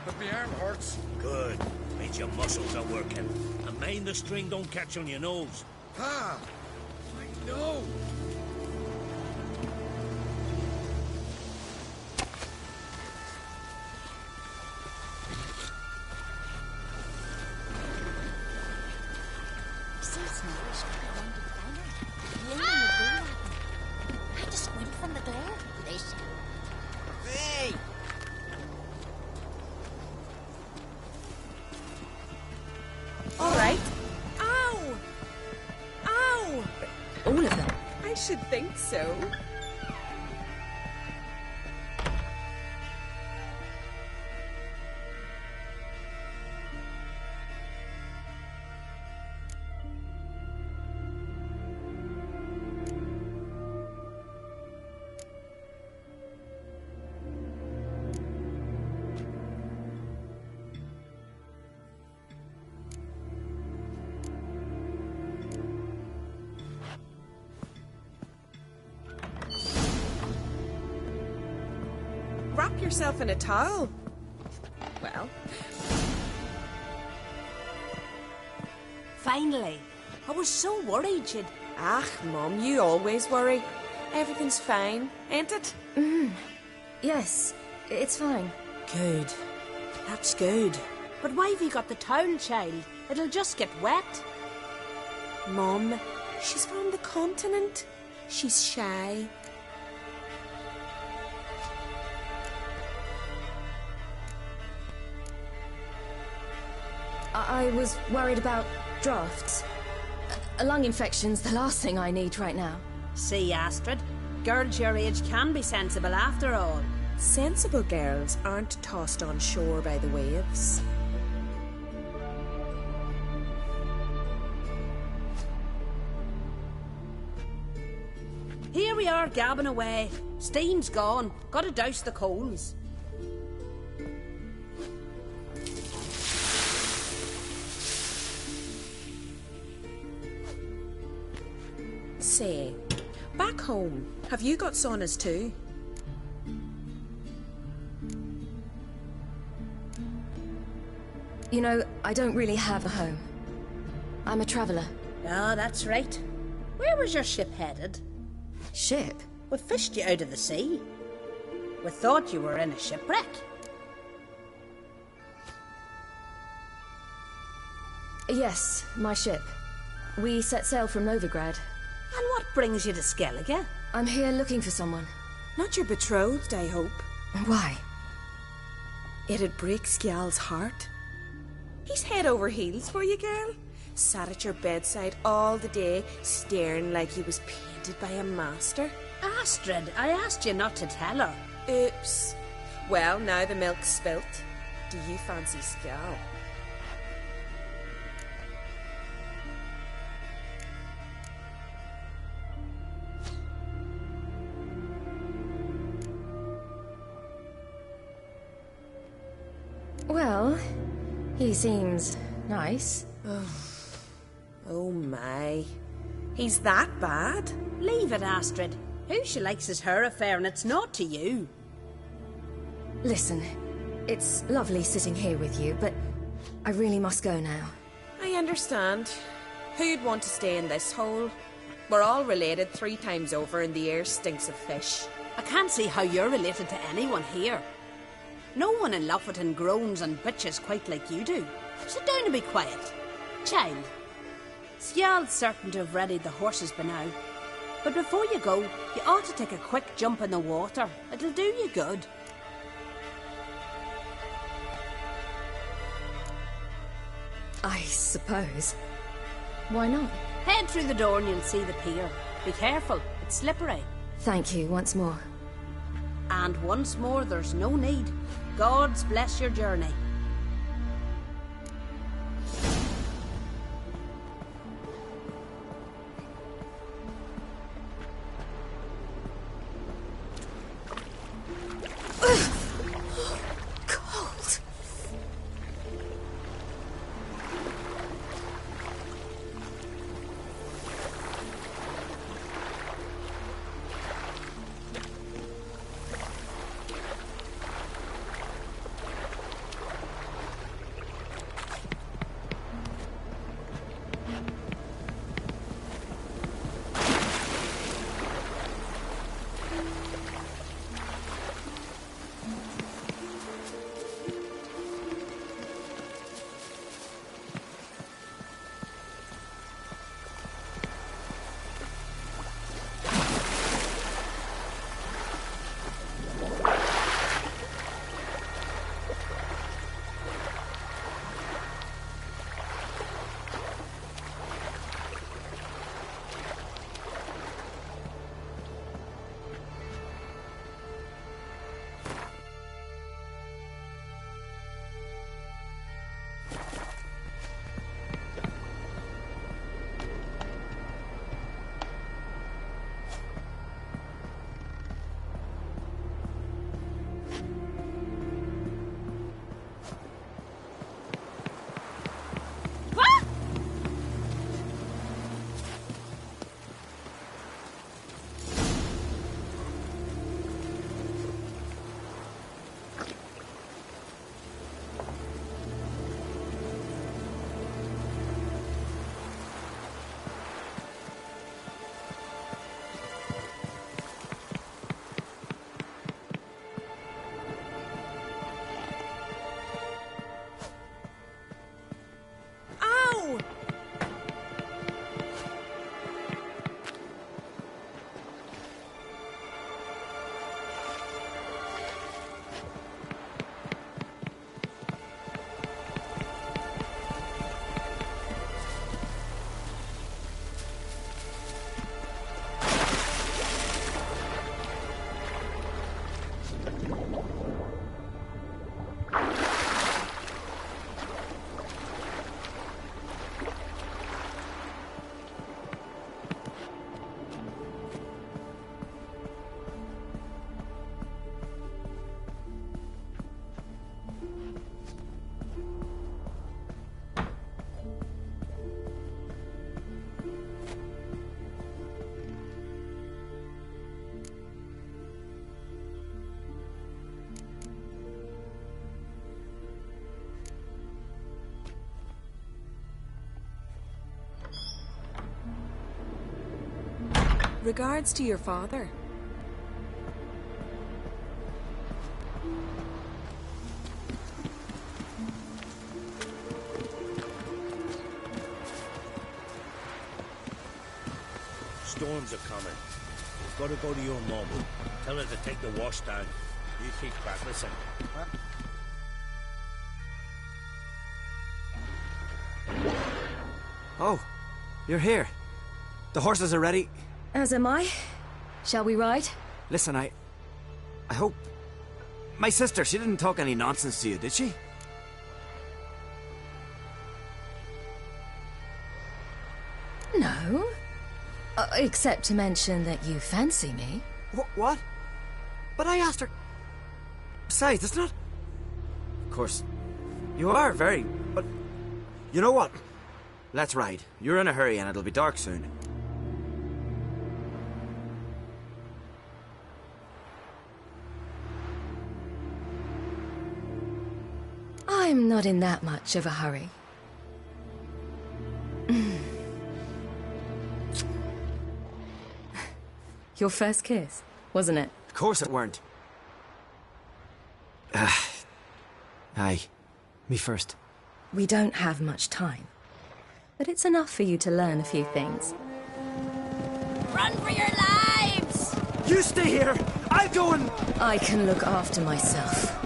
but my arm hurts. Good. Means your muscles are working. And mind the string don't catch on your nose. Ah! I know! All of them? I should think so. wrap yourself in a towel. Well. Finally. I was so worried you'd... Ah, Mum, you always worry. Everything's fine, ain't it? Yes, it's fine. Good. That's good. But why have you got the towel, child? It'll just get wet. Mum, she's from the continent. She's shy. I was worried about drafts. A lung infection's the last thing I need right now. See, Astrid, girls your age can be sensible after all. Sensible girls aren't tossed on shore by the waves. Here we are, gabbing away. Steam's gone. Gotta douse the coals. Say, back home, have you got saunas too? You know, I don't really have a home. I'm a traveller. Ah, that's right. Where was your ship headed? Ship? We fished you out of the sea. We thought you were in a shipwreck. Yes, my ship. We set sail from Novigrad. And what brings you to Skellige? I'm here looking for someone. Not your betrothed, I hope. Why? It'd break Skjal's heart. He's head over heels for you, girl. Sat at your bedside all the day, staring like he was painted by a master. Astrid, I asked you not to tell her. Oops. Well, now the milk's spilt. Do you fancy Skjal? Well, he seems nice. Oh my. He's that bad? Leave it, Astrid. Who she likes is her affair and it's not to you. Listen, it's lovely sitting here with you, but I really must go now. I understand. Who'd want to stay in this hole? We're all related 3 times over and the air stinks of fish. I can't see how you're related to anyone here. No one in Lofoten groans and bitches quite like you do. Sit down and be quiet. Child, Skjal's certain to have readied the horses by now. But before you go, you ought to take a quick jump in the water. It'll do you good. I suppose. Why not? Head through the door and you'll see the pier. Be careful, it's slippery. Thank you once more. And once more, there's no need. God's bless your journey. Cold. Regards to your father. Storms are coming. We've got to go to your mum. Tell her to take the wash down. You keep practicing. Oh, you're here. The horses are ready. As am I. Shall we ride? Listen, I hope... My sister, she didn't talk any nonsense to you, did she? No. Except to mention that you fancy me. What? But I asked her... Besides, it's not... Of course, you are very... But... You know what? Let's ride. You're in a hurry and it'll be dark soon. I'm not in that much of a hurry. Your first kiss, wasn't it? Of course it weren't. Aye. Me first. We don't have much time. But it's enough for you to learn a few things. Run for your lives! You stay here! I'll go and... I can look after myself.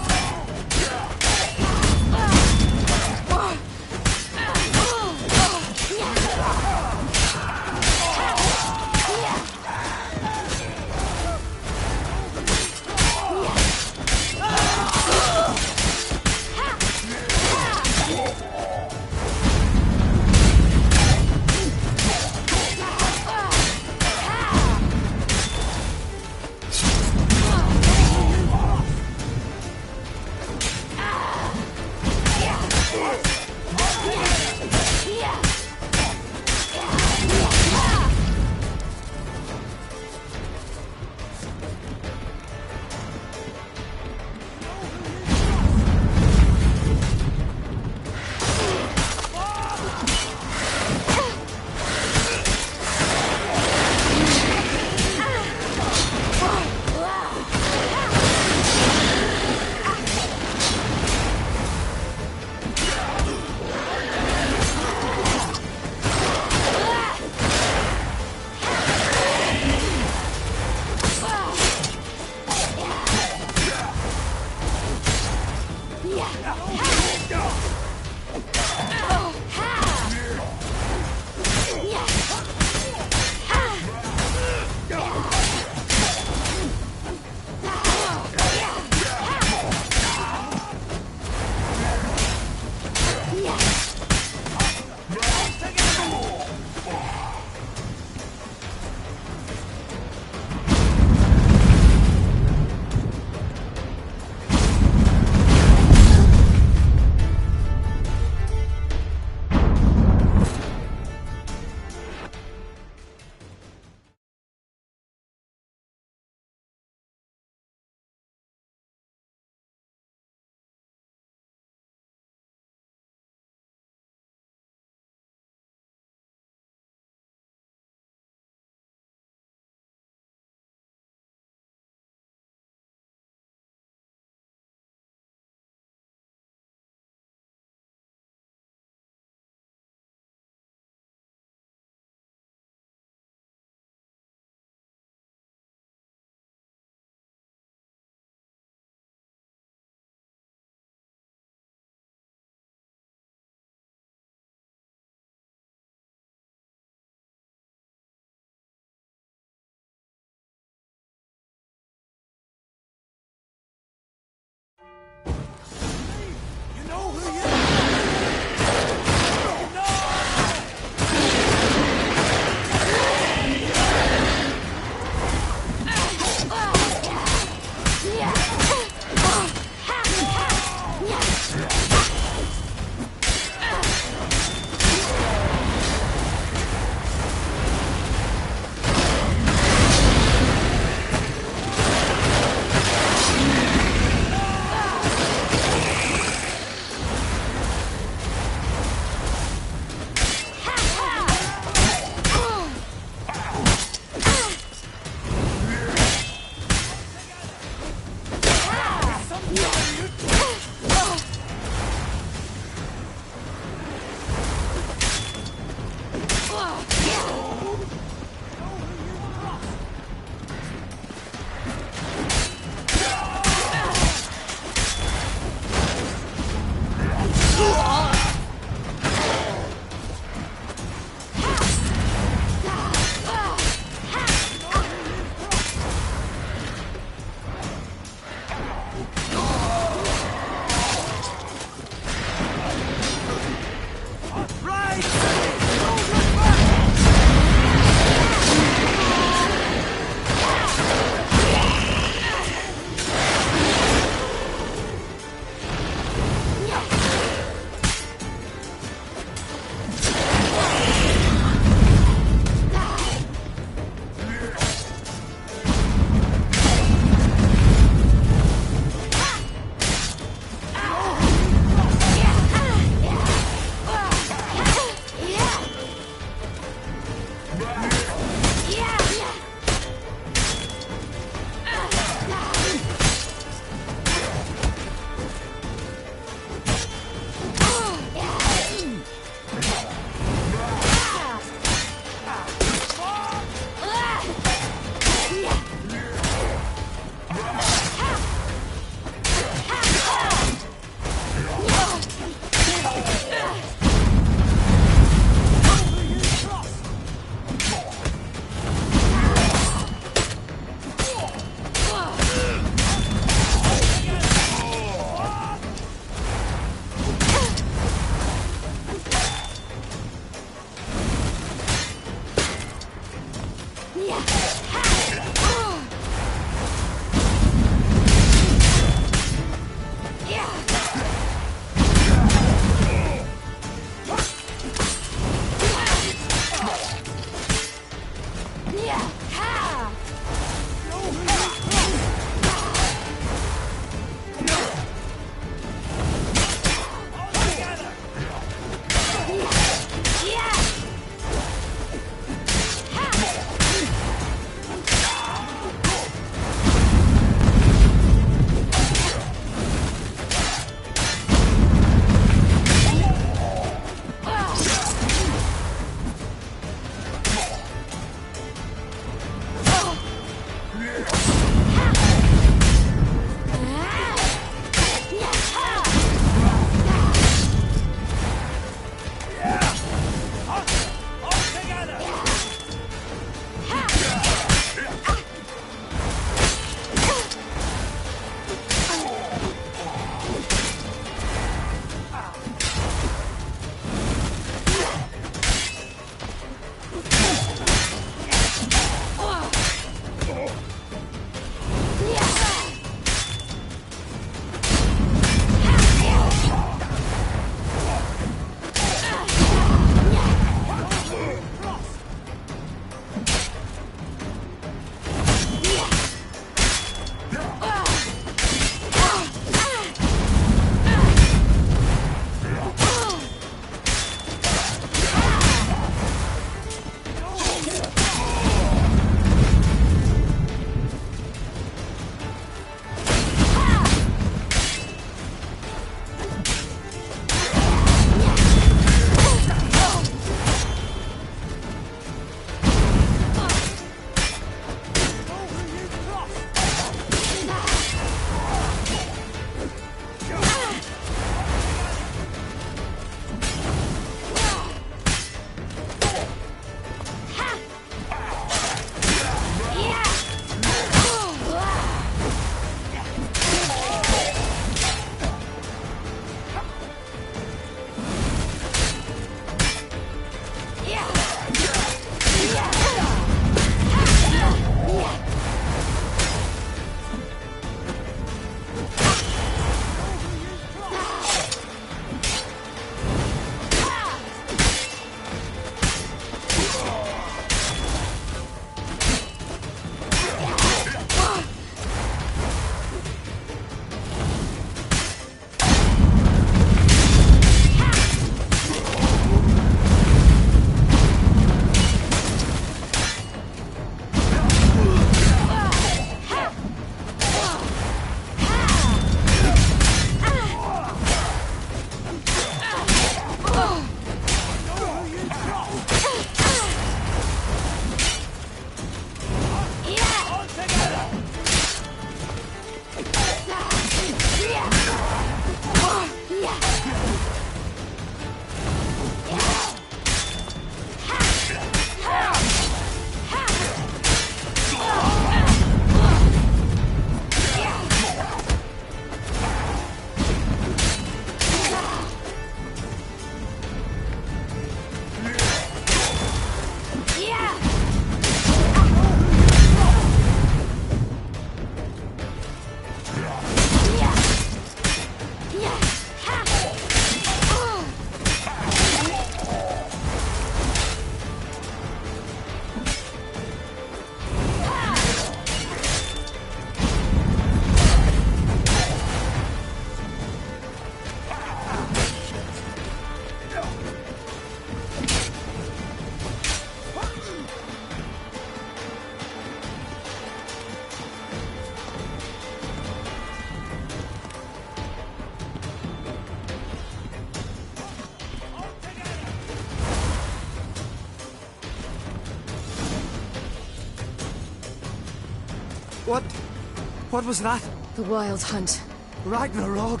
What was that? The Wild Hunt. Ragnarok?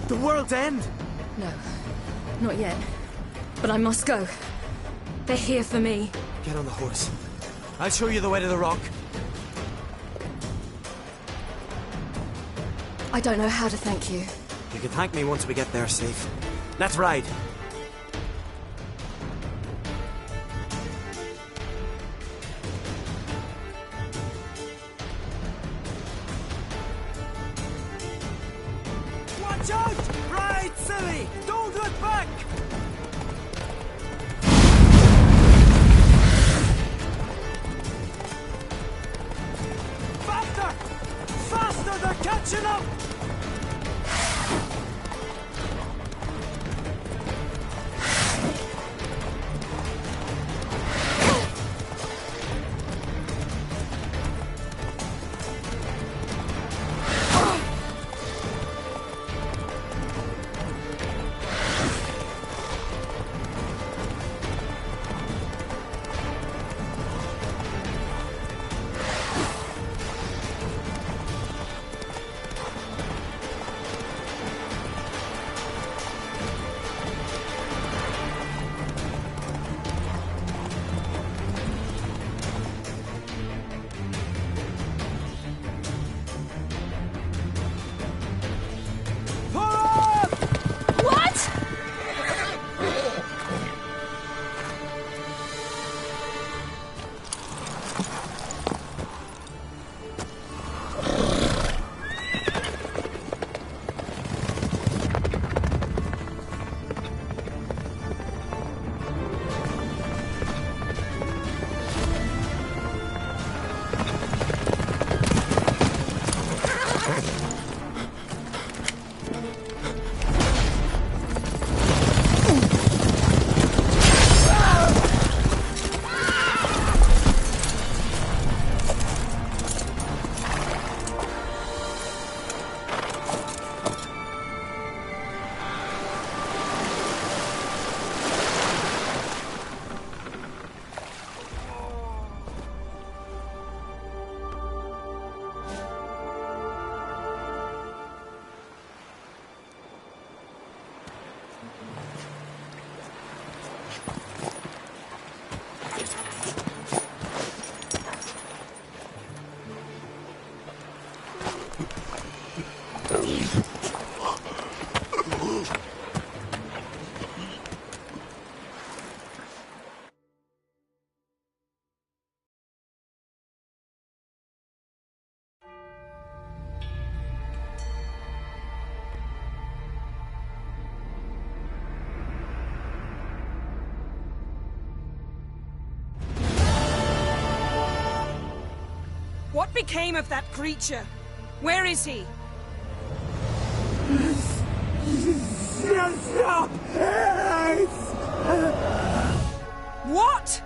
The world's end? No, not yet. But I must go. They're here for me. Get on the horse. I'll show you the way to the rock. I don't know how to thank you. You can thank me once we get there safe. Let's ride. Watch out! Ride, silly! Don't look back! Faster! Faster! They're catching up! What became of that creature? Where is he? Stop! What?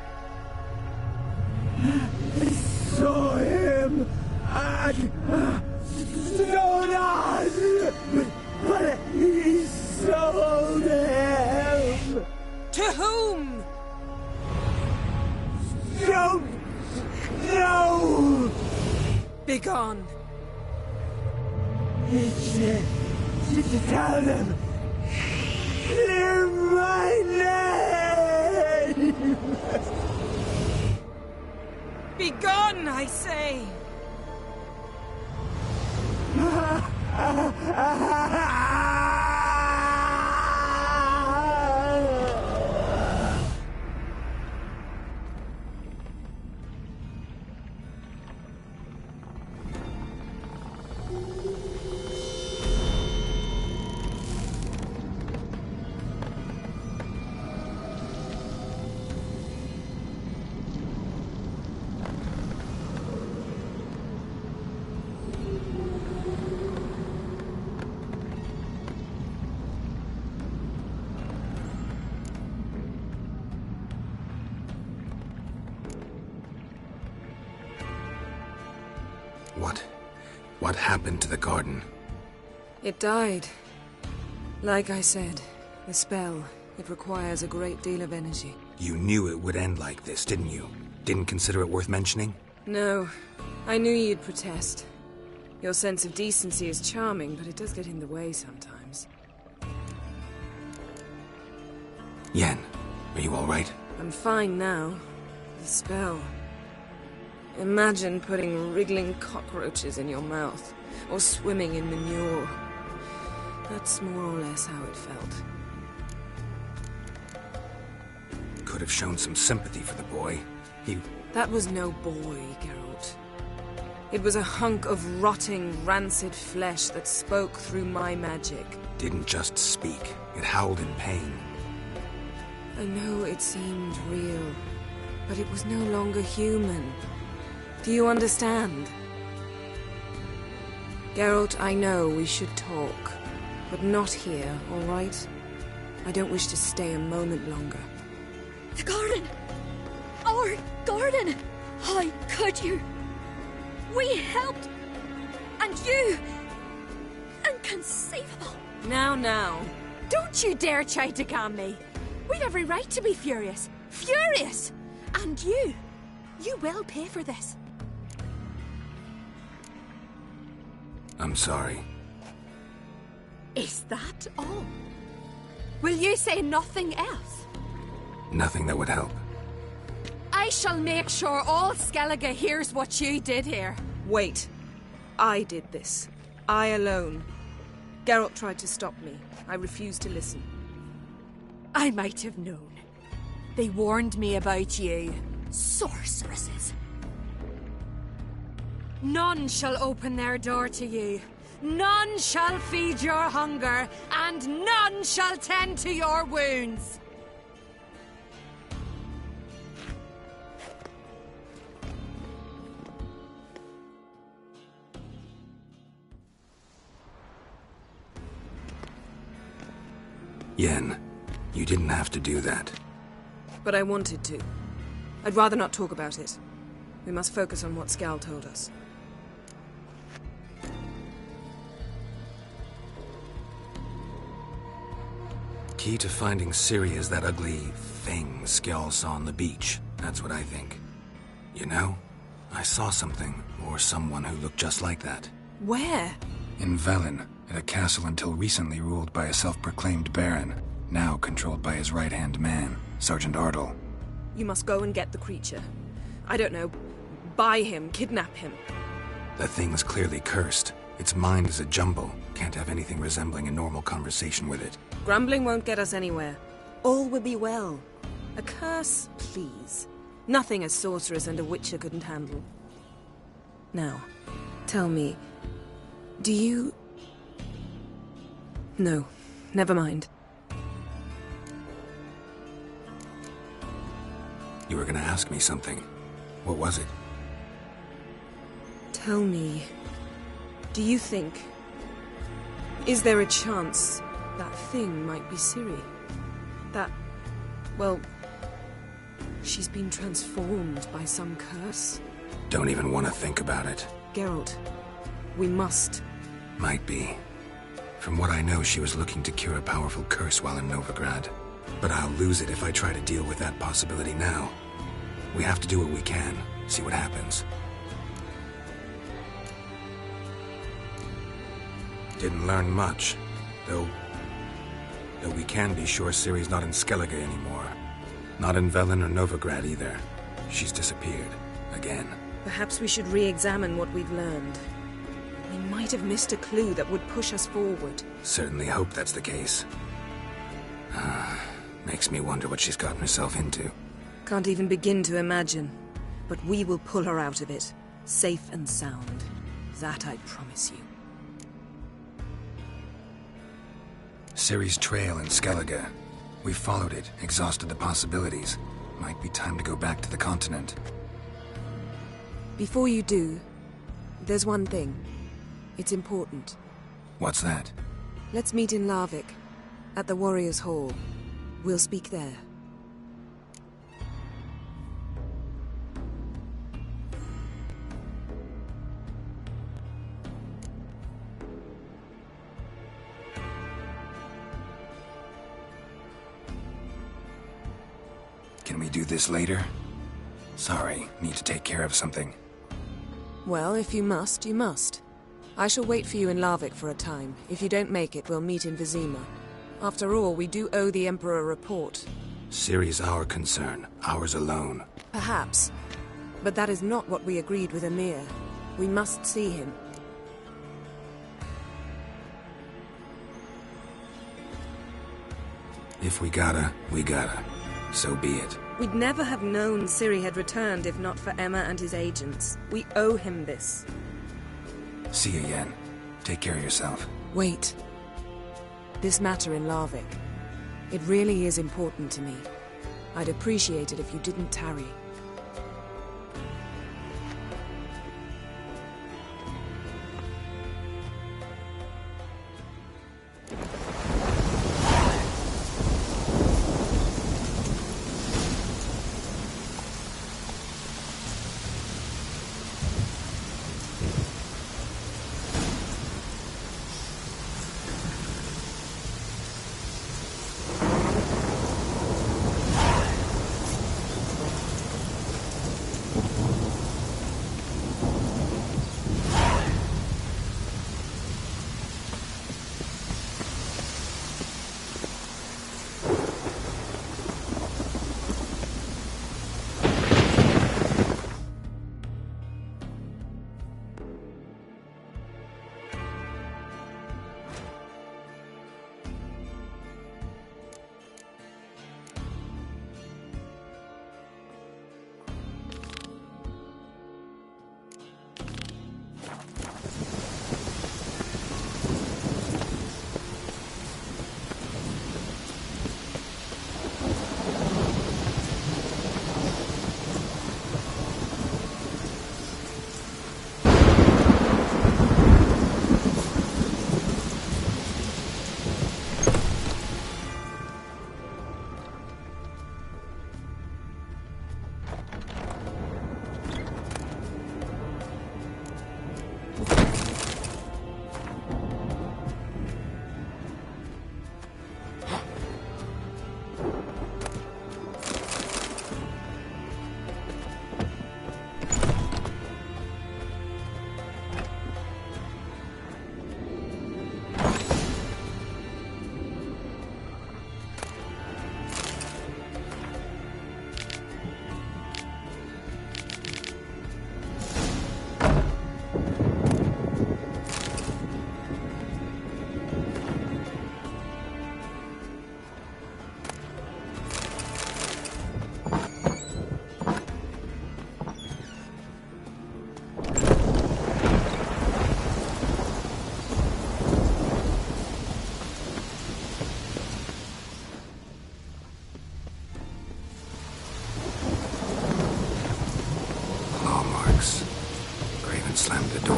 I saw him at Stonehouse, but he sold him. To whom? Don't know. Begone. Tell them. Clear my name. Begone, I say. What happened to the garden? It died. Like I said, the spell, it requires a great deal of energy. You knew it would end like this, didn't you? Didn't consider it worth mentioning? No, I knew you'd protest. Your sense of decency is charming, but it does get in the way sometimes. Yen, are you all right? I'm fine now. The spell. Imagine putting wriggling cockroaches in your mouth, or swimming in manure. That's more or less how it felt. Could have shown some sympathy for the boy. That was no boy, Geralt. It was a hunk of rotting, rancid flesh that spoke through my magic. Didn't just speak. It howled in pain. I know it seemed real, but it was no longer human. Do you understand? Geralt, I know we should talk, but not here, all right? I don't wish to stay a moment longer. The garden! Our garden! How could you? We helped! And you! Inconceivable! Now. Don't you dare try to calm me. We've every right to be furious. Furious! And you will pay for this. I'm sorry. Is that all? Will you say nothing else? Nothing that would help. I shall make sure all Skellige hears what you did here. Wait. I did this. I alone. Geralt tried to stop me. I refused to listen. I might have known. They warned me about you. Sorceresses. None shall open their door to you. None shall feed your hunger, and none shall tend to your wounds. Yen, you didn't have to do that. But I wanted to. I'd rather not talk about it. We must focus on what Skal told us. Key to finding Ciri is that ugly thing Skjall saw on the beach. That's what I think. You know, I saw something, or someone who looked just like that. Where? In Velen, at a castle until recently ruled by a self-proclaimed baron, now controlled by his right-hand man, Sergeant Ardle. You must go and get the creature. I don't know, buy him, kidnap him. The thing's clearly cursed. Its mind is a jumble. Can't have anything resembling a normal conversation with it. Grumbling won't get us anywhere. All will be well. A curse, please. Nothing a sorceress and a witcher couldn't handle. Now, tell me, do you... No, never mind. You were gonna ask me something. What was it? Tell me, do you think... Is there a chance that thing might be Ciri? That... well... she's been transformed by some curse? Don't even want to think about it. Geralt, we must. Might be. From what I know, she was looking to cure a powerful curse while in Novigrad. But I'll lose it if I try to deal with that possibility now. We have to do what we can, see what happens. Didn't learn much, though we can be sure Ciri's not in Skellige anymore. Not in Velen or Novigrad either. She's disappeared. Again. Perhaps we should re-examine what we've learned. We might have missed a clue that would push us forward. Certainly hope that's the case. Makes me wonder what she's gotten herself into. Can't even begin to imagine. But we will pull her out of it. Safe and sound. That I promise you. Ciri's trail in Skellige. We followed it, exhausted the possibilities. Might be time to go back to the continent. Before you do, there's one thing. It's important. What's that? Let's meet in Larvik, at the Warriors' Hall. We'll speak there. Can we do this later? Sorry, need to take care of something. Well, if you must, you must. I shall wait for you in Larvik for a time. If you don't make it, we'll meet in Vizima. After all, we do owe the Emperor a report. Ciri's our concern, ours alone. Perhaps. But that is not what we agreed with Emir. We must see him. If we gotta, we gotta. So be it. We'd never have known Ciri had returned if not for Emma and his agents. We owe him this. See you, Yen. Take care of yourself. Wait. This matter in Larvik. It really is important to me. I'd appreciate it if you didn't tarry.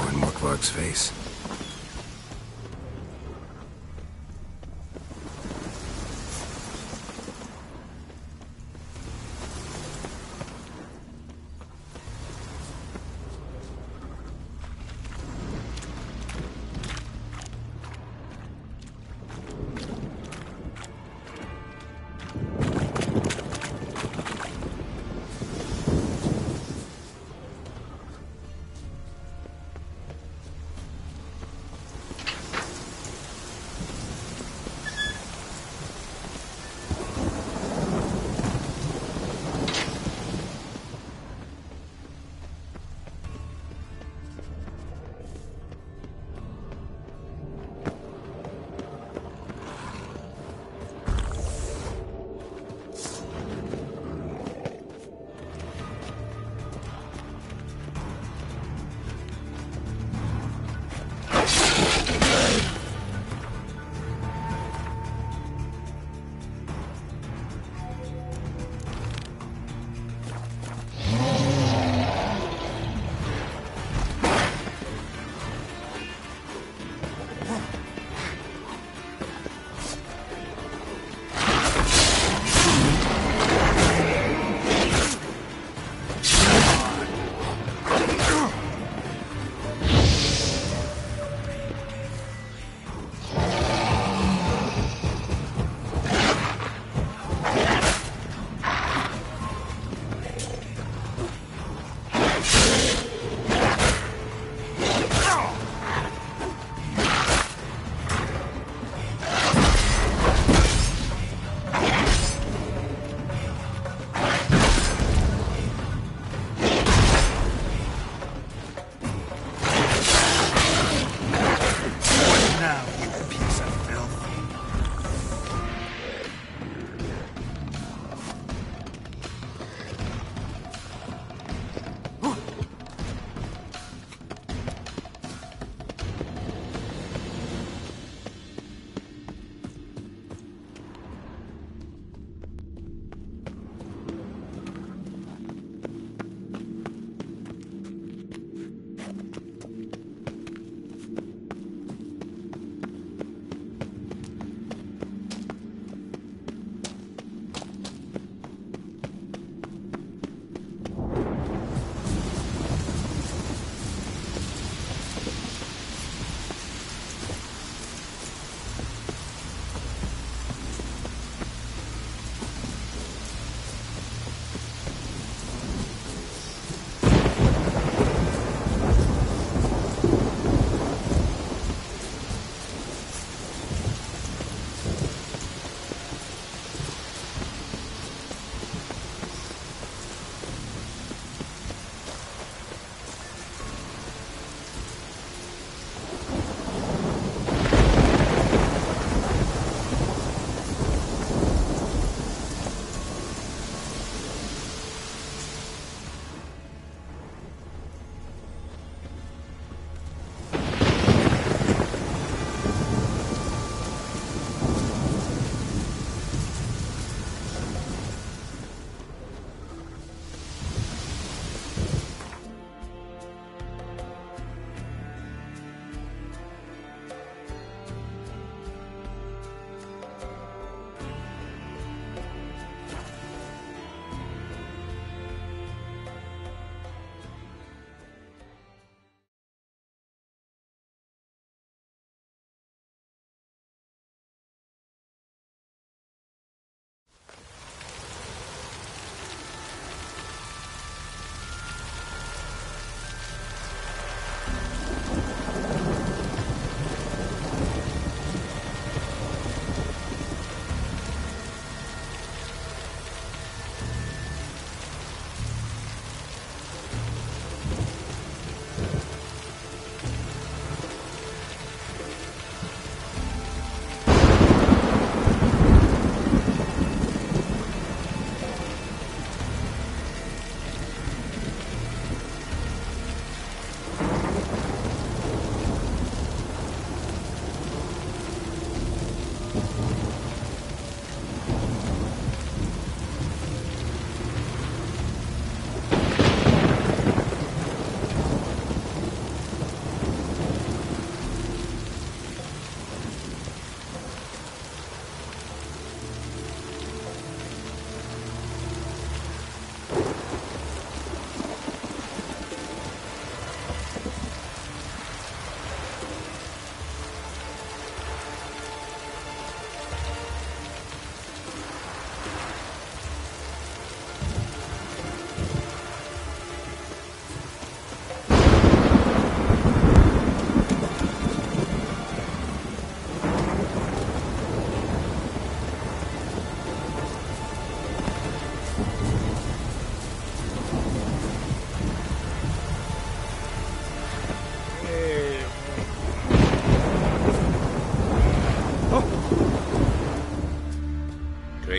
in Morkvarg's face.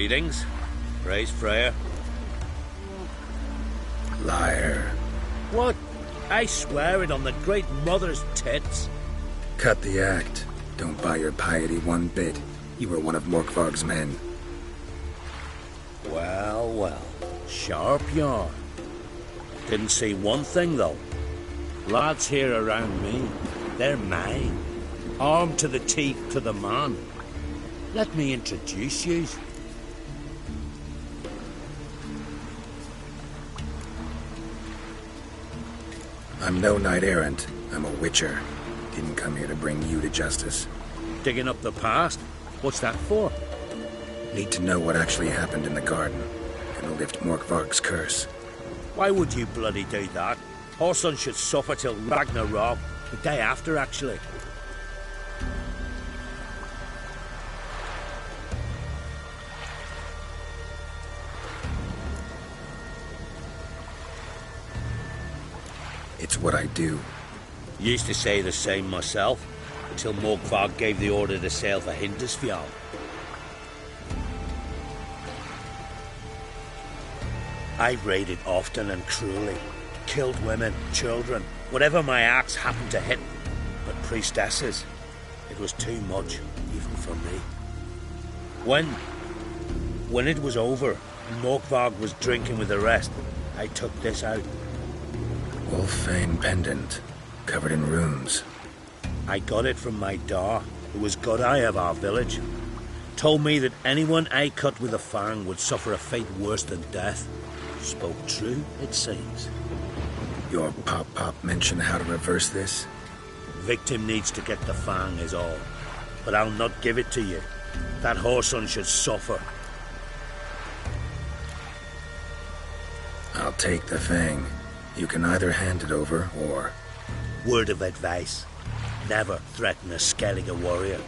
Greetings. Praise Freya. Liar. What? I swear it on the Great Mother's tits. Cut the act. Don't buy your piety one bit. You were one of Morkvarg's men. Well, well. Sharp yarn. Didn't see one thing, though. Lads here around me, they're mine. Armed to the teeth to the man. Let me introduce yous. I'm no knight-errant. I'm a witcher. Didn't come here to bring you to justice. Digging up the past? What's that for? Need to know what actually happened in the garden. Gonna lift Morkvarg's curse. Why would you bloody do that? Our son should suffer till Ragnarok. The day after, actually. It's what I do. Used to say the same myself, until Morkvarg gave the order to sail for Hindisfjall. I raided often and cruelly. Killed women, children, whatever my axe happened to hit. But priestesses, it was too much, even for me. When it was over, and Morkvarg was drinking with the rest, I took this out. Wolfane pendant, covered in runes. I got it from my da, who was godeye of our village. Told me that anyone I cut with a fang would suffer a fate worse than death. Spoke true, it seems. Your pop mentioned how to reverse this? Victim needs to get the fang is all. But I'll not give it to you. That whoreson should suffer. I'll take the fang. You can either hand it over, or... Word of advice. Never threaten a Skellige warrior.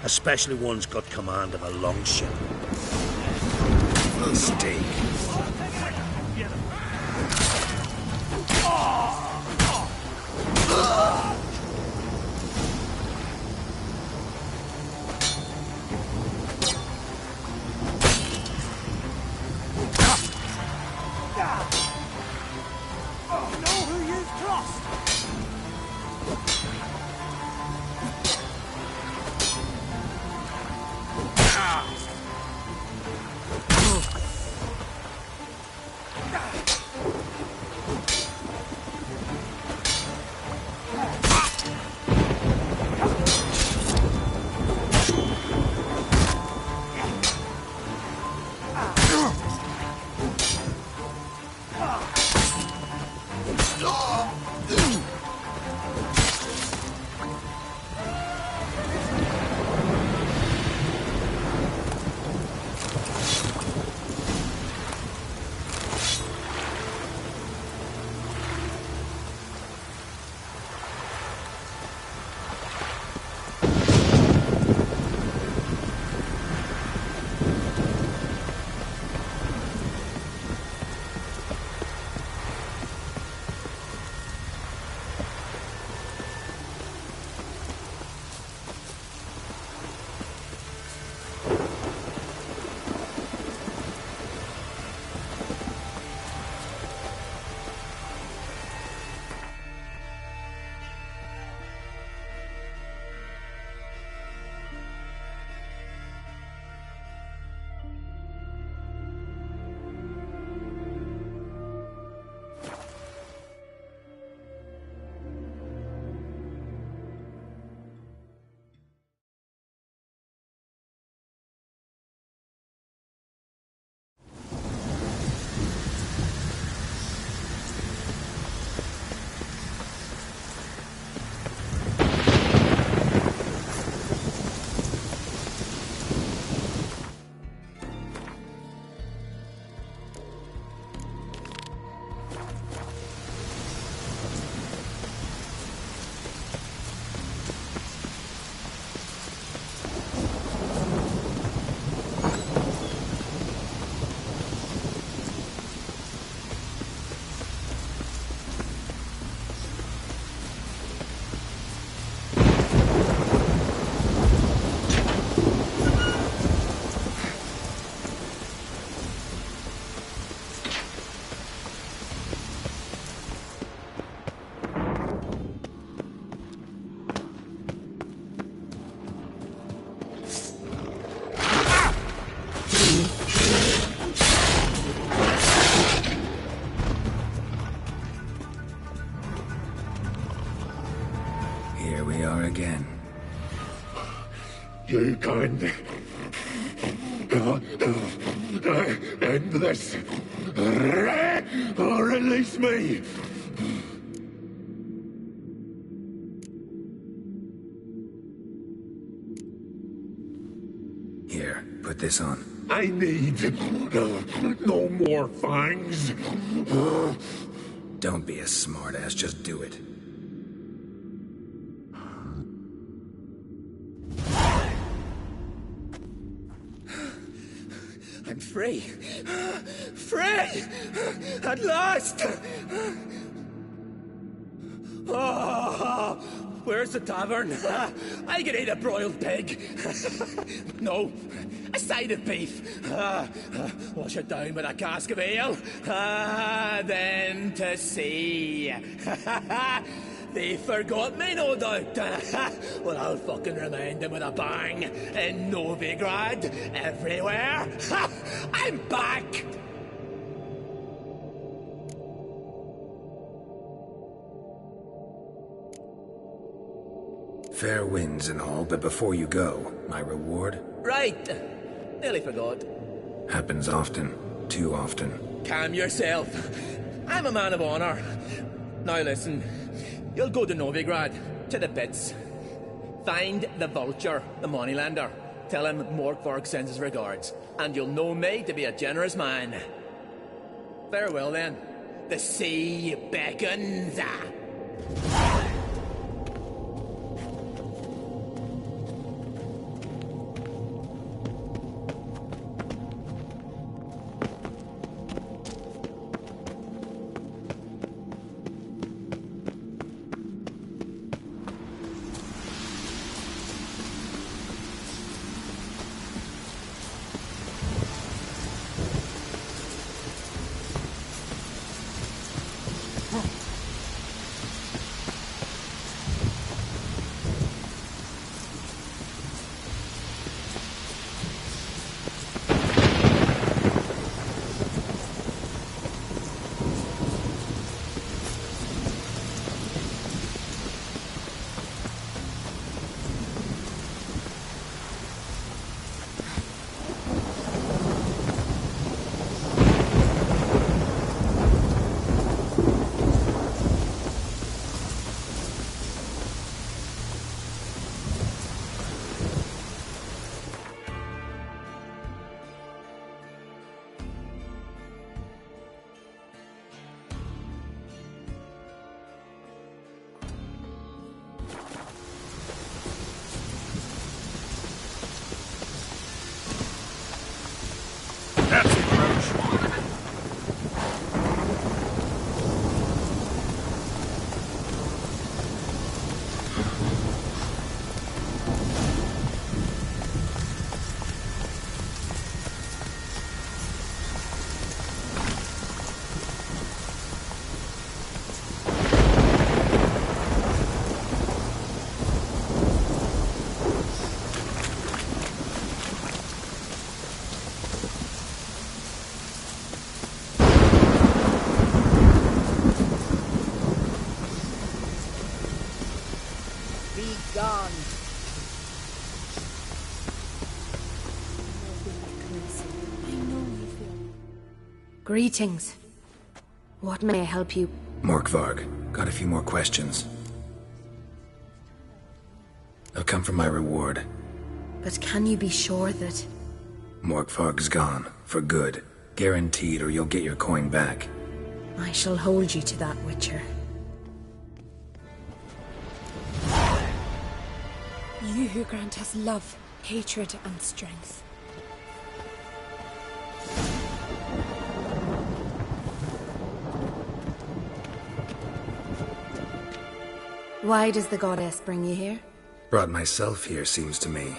Especially one's got command of a longship. Mistake. Here we are again. You can end this, or release me. Here, put this on. I need no more fangs. Don't be a smartass, just do it. I'm free. Free! At last! Oh, where's the tavern? I can eat a broiled pig. No, a side of beef. Wash it down with a cask of ale. Then to sea. They forgot me, no doubt. Well, I'll fucking remind them with a bang. In Novigrad, everywhere. I'm back! Fair winds and all, but before you go, my reward? Right. Nearly forgot. Happens often. Too often. Calm yourself. I'm a man of honor. Now listen. You'll go to Novigrad, to the pits. Find the vulture, the moneylender. Tell him Morkvarg sends his regards, and you'll know me to be a generous man. Farewell then. The sea beckons. Greetings. What may I help you? Morkvarg, got a few more questions. They'll come from my reward. But can you be sure that... Morkvarg's gone, for good. Guaranteed, or you'll get your coin back. I shall hold you to that, Witcher. You who grant us love, hatred, and strength. Why does the goddess bring you here? Brought myself here, seems to me.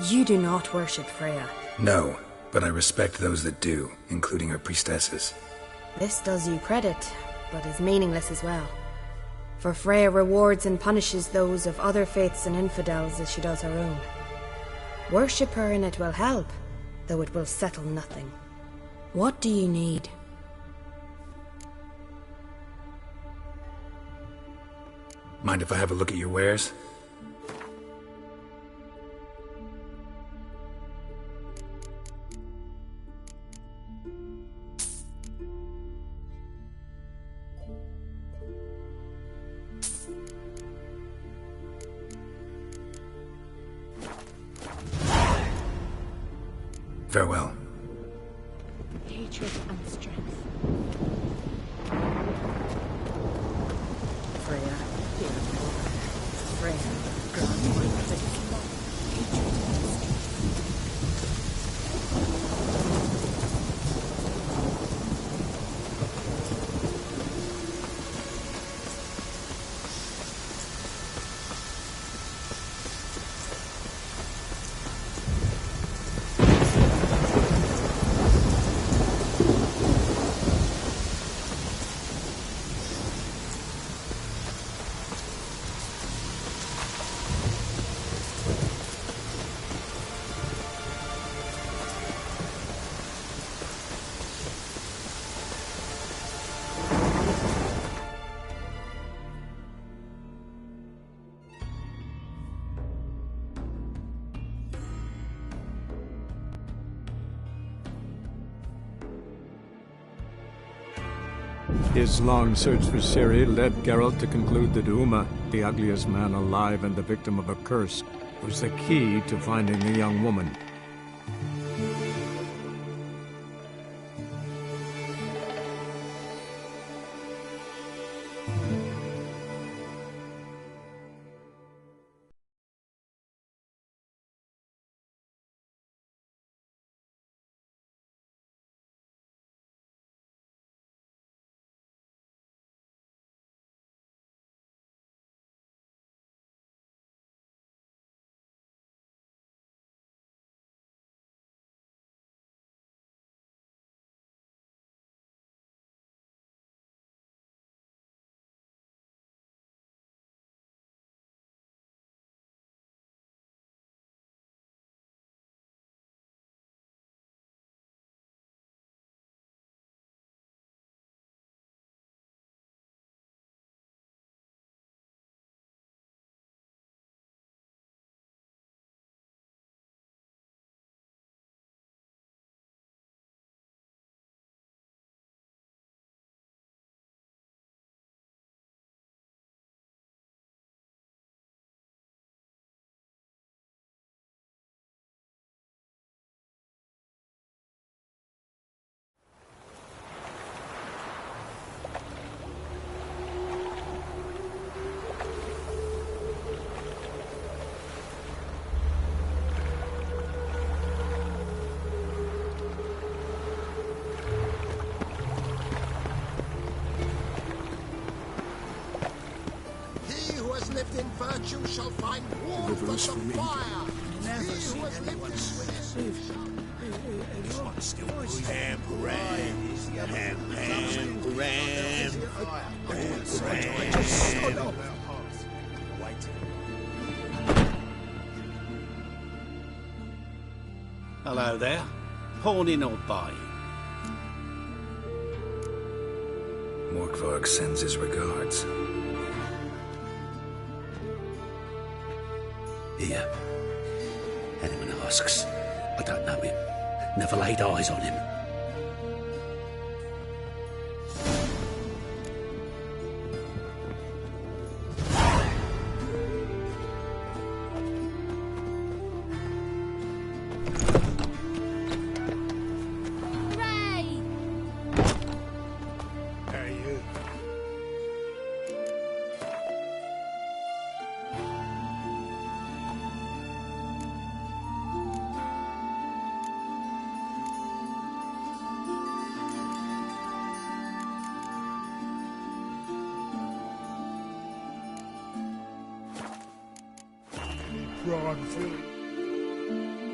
You do not worship Freya. No, but I respect those that do, including her priestesses. This does you credit, but is meaningless as well. For Freya rewards and punishes those of other faiths and infidels as she does her own. Worship her and it will help, though it will settle nothing. What do you need? Mind if I have a look at your wares? Farewell. Hatred and strength. Freya, hear me. Freya, grant my mother's love, hatred and strength. His long search for Ciri led Geralt to conclude that Uma, the ugliest man alive and the victim of a curse, was the key to finding the young woman. Lived in virtue shall find warmth of the fire. Never he who has lived in sweetness Hello there. Horny or buying? Morkvarg sends his regards. Here. Anyone asks, I don't know him. Never laid eyes on him. prawn filling.